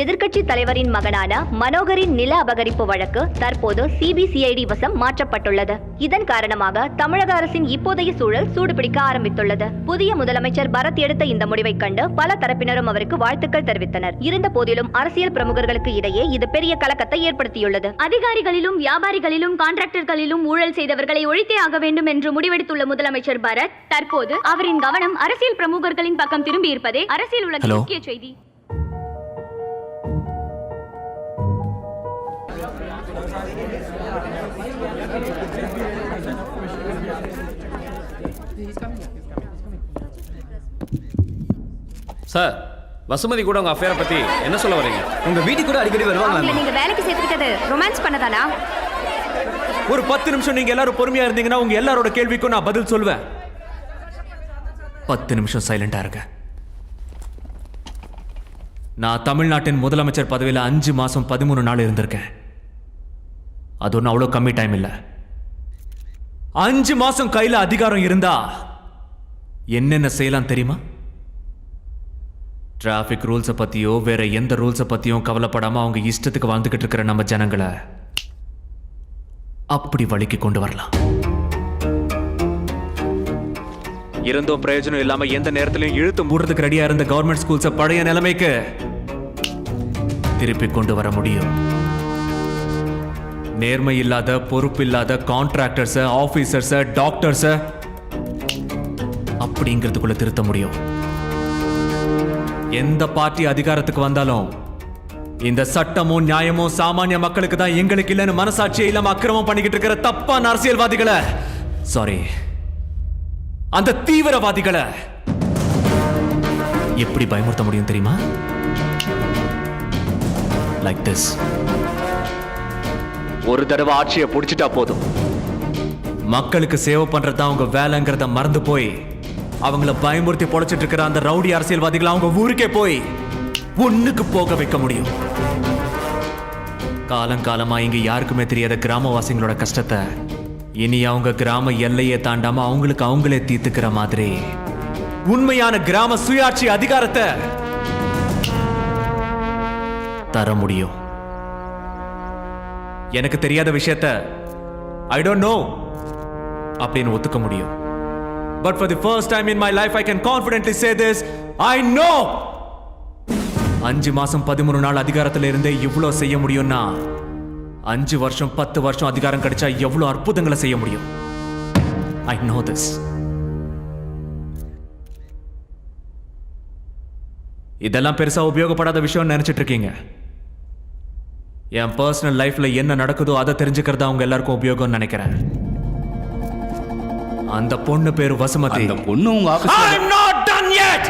எதிர்க்கட்சி தலைவரின் மகனான மனோகரின் நில அபகரிப்பு வழக்கு தற்போது சிபிசிஐடி வசம் மாற்றப்பட்டுள்ளது. இதன் காரணமாக தமிழக அரசின் இப்போதைய சூழல் சூடுபிடிக்க ஆரம்பித்துள்ளது. புதிய முதலமைச்சர் பரத் எடுத்த இந்த முடிவை கண்டு பல தரப்பினரும் அவருக்கு வாழ்த்துக்கள் தெரிவித்தனர். இருந்த போதிலும் அரசியல் பிரமுகர்களுக்கு இடையே இது பெரிய கலக்கத்தை ஏற்படுத்தியுள்ளது. அதிகாரிகளிலும் வியாபாரிகளிலும் கான்ட்ராக்டர்களிலும் ஊழல் செய்தவர்களை ஒழித்தே ஆக வேண்டும் என்று முடிவெடுத்துள்ள முதலமைச்சர் பரத் தற்போது அவரின் கவனம் அரசியல் பிரமுகர்களின் பக்கம் திரும்பி இருப்பதே அரசியல் உலகின் முக்கிய செய்தி. சார், வசுமதி கூட உங்க அஃபேரை பத்தி என்ன சொல்ல வரீங்க? உங்க வீட்டுக்கு கூட அடிக்கடி வருவாங்க. நீங்க வேலைக்கு சேர்த்துக்கிட்டது ரொமான்ஸ் பண்ணதானா? ஒரு 10 நிமிஷம் நீங்க எல்லாரும் பொறுமையா இருந்தீங்கன்னா உங்க எல்லாரோட கேள்விக்கும் நான் பதில் சொல்வேன். 10 நிமிஷம் சைலண்டா இருங்க. நான் தமிழ்நாட்டின் முதலமைச்சர் பதவியில் 5 மாசம் 13 நாள் இருந்திருக்கேன். அது ஒன்றும் அவ்வளோ கம்மி டைம் இல்லை. 5 மாசம் கையில் அதிகாரம் இருந்தா என்னென்ன செய்யலாம் தெரியுமா? டிராஃபிக் ரூல்ஸை பற்றியோ வேற எந்த ரூல்ஸை பற்றியும் கவலைப்படாமல் அவங்க இஷ்டத்துக்கு வாழ்ந்துக்கிட்டு இருக்கிற நம்ம ஜனங்களை அப்படி வழிக்கு கொண்டு வரலாம். இருந்தும் பிரயோஜனம் இல்லாமல் எந்த நேரத்திலையும் இழுத்து மூடுறதுக்கு ரெடியாக இருந்த கவர்மெண்ட் ஸ்கூல்ஸை பழைய நிலைமைக்கு திருப்பி கொண்டு வர முடியும். நேர்மை இல்லாத பொறுப்பு இல்லாத கான்ட்ராக்டர்ஸை, ஆஃபீஸர்ஸை, டாக்டர்ஸை அப்படிங்கிறதுக்குள்ள திருத்த முடியும். எந்த பார்ட்டி அதிகாரத்துக்கு வந்தாலும் இந்த சட்டமும் நியாயமும் சாமானிய மக்களுக்கு தான், எங்களுக்கு இல்லைன்னு மனசாட்சியே இல்லாம அக்கிரமம் பண்ணிக்கிட்டு இருக்கிற தப்பான அரசியல்வாதிகளை, சாரி அந்த தீவிரவாதிகளை எப்படி பயமுறுத்த முடியும் தெரியுமா? Like this. ஒரு தடவை ஆட்சியை பிடிச்சிட்டா போதும். மக்களுக்கு சேவை பண்றதா அவங்க வேலைங்கிறத மறந்து போய் அவங்கள பயமுறுத்தி பொழைச்சிட்டு இருக்கிற அந்த ரவுடி அரசியல்வாதிகளை அவங்க ஊருக்கே போய் ஒண்ணுக்கு போக வைக்க முடியும். காலங்காலமா இங்க யாருக்குமே தெரியாத கிராமவாசிகளோட கஷ்டத்தை இனி அவங்க கிராம எல்லையை தாண்டாம அவங்களுக்கு அவங்களே தீர்த்துக்கிற மாதிரி உண்மையான கிராம சுயாட்சி அதிகாரத்தை தர முடியும். எனக்கு தெரியாத விஷயத்த ஐ டோன்ட் நோ அப்படின்னு ஒத்துக்க முடியும். But for the first time in my life, I can confidently say this. I know. 5 மாசம் 13 நாள் அதிகாரத்தில் இருந்தே இவ்வளோ செய்ய முடியும்னா 5 வருஷம் 10 வருஷம் அதிகாரம் கிடைச்சா எவ்வளோ அற்புதங்களை செய்ய முடியும். I know this. இதெல்லாம் பெருசா உபயோகப்படாத விஷயம் நினைச்சிட்டு இருக்கீங்க. என் பர்சனல் லைஃப்ல என்ன நடக்குதோ அதை தெரிஞ்சுக்கிறதா அவங்க எல்லாருக்கும் உபயோகம் நினைக்கிறேன். அந்த பொண்ணு பேரு வசுமதி. அந்த பொண்ணு உங்க ஆபீஸ்ல I'm not done yet.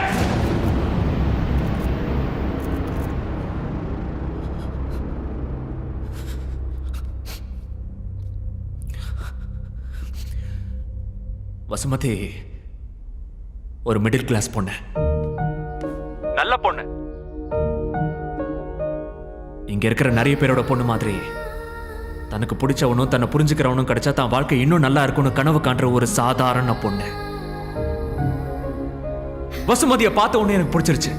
Vasumathi ஒரு மிடில் கிளாஸ் பொண்ணு, நல்ல பொண்ணு. இங்க இருக்கிற நிறைய பேரோட பொண்ணு மாதிரி தனக்கு பிடிச்சவனும் தன்னை புரிஞ்சுக்கிறவனும் கிடைச்சா தான் வாழ்க்கை இன்னும் நல்லா இருக்கும்னு கனவு காண்ற ஒரு சாதாரண பொண்ணு. வசுமதியை பார்த்த உடனே எனக்கு பிடிச்சிருச்சு.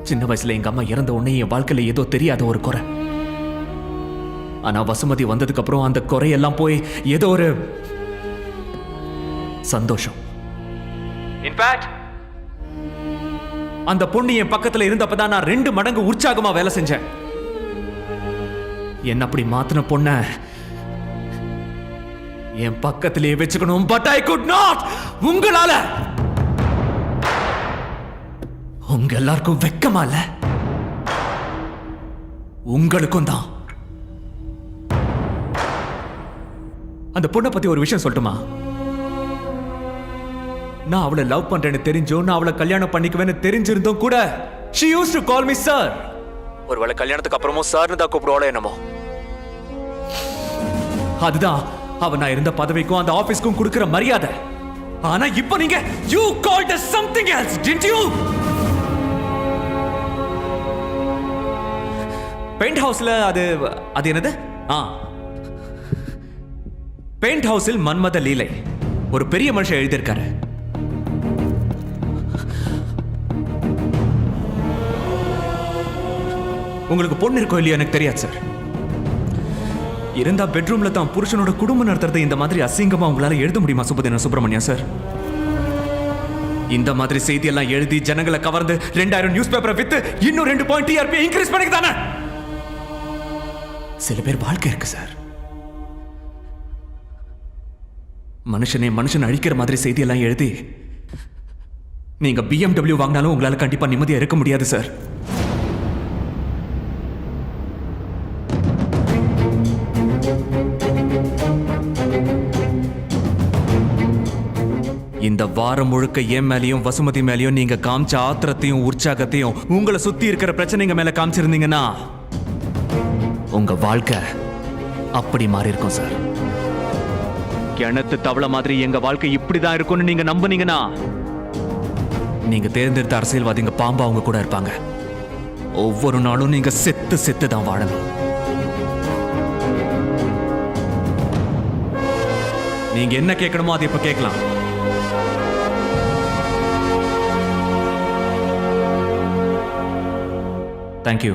சின்ன வயசுல எங்க அம்மா இறந்த உடனே என் வாழ்க்கையில ஏதோ தெரியாத ஒரு குறை. ஆனா வசுமதி வந்ததுக்கு அப்புறம் அந்த குறையெல்லாம் போய் ஏதோ ஒரு சந்தோஷம். இன்ஃபேக்ட் அந்த பொண்ணு என் பக்கத்துல இருந்தப்பதான் நான் 2 மடங்கு உற்சாகமா வேலை செஞ்சேன். என்ன அப்படி மாத்தின பொண்ண என் பக்கத்திலேயே வச்சுக்கணும். But I could not. உங்களால உங்க எல்லாருக்கும் வெக்கமா இல்ல? உங்களுக்கும் தான். அந்த பொண்ணை பத்தி ஒரு விஷயம் சொல்லட்டுமா? நான் அவளை லவ் பண்றேன்னு தெரிஞ்சோ, நான் அவளை கல்யாணம் பண்ணிக்குவேன்னு தெரிஞ்சிருந்தோம் கூட she used to call me sir. ஒருவேளை கல்யாணத்துக்கு அப்புறமும் சார்னு தான் கூப்பிடுவாளோ என்னமோ. அதுதான் அவ நான் இருந்த பதவிக்கும் அந்த ஆபீஸ்க்கும் கொடுக்கிற மரியாதை. ஆனா இப்போ நீங்க you called us something else, didn't you? Paint ஹவுஸ்ல அது என்னது? பெயிண்ட் ஹவுஸில் மன்மத லீலை ஒரு பெரிய மனுஷன் எழுதியிருக்காரு. உங்களுக்கு பொண்ணு இருக்கோ இல்லையோ எனக்கு தெரியாது சார். இருந்தா பெட்ரூம்ல தான் புருஷனோட குடும்பம் நடத்துறது இந்த மாதிரி அசிங்கமா உங்களால எழுத முடியுமா சுபதின சுப்பிரமணியம் சார்? இந்த மாதிரி செய்தியெல்லாம் எழுதி ஜனங்களை கவர்ந்து 2000 நியூஸ் பேப்பரை வித்து இன்னும் 2 பாயிண்ட் டிஆர்பி இன்க்ரீஸ் பண்ணிக்கதானே? சில பேர் வாழ்க்கை இருக்கு சார். மனுஷன் அழிக்கிற மாதிரி செய்தியெல்லாம் எழுதி நீங்க BMW வாங்கினாலும் உங்களால கண்டிப்பா நிம்மதியா இருக்க முடியாது சார். இந்த வாரம் முழுக்க என் மேலையும் வசுமதி மேலையும் நீங்க காமிச்ச ஆத்திரத்தையும் உற்சாகத்தையும் உங்களை சுத்தி இருக்கிற பிரச்சனைங்க மேல காமிச்சிருந்தீங்கன்னா உங்க வாழ்க்கை அப்படி மாறி இருக்கும் சார். கிணத்து தவளை மாதிரி எங்க வாழ்க்கை இப்படிதான் இருக்கும்னு நீங்க நம்புனீங்கன்னா நீங்க தேர்ந்தெடுத்த அரசியல்வாதிங்க பாம்பா அவங்க கூட இருப்பாங்க. ஒவ்வொரு நாளும் நீங்க செத்து தான் வாழணும். நீங்க என்ன கேட்கணுமோ அதை இப்ப கேட்கலாம். தேங்க்யூ.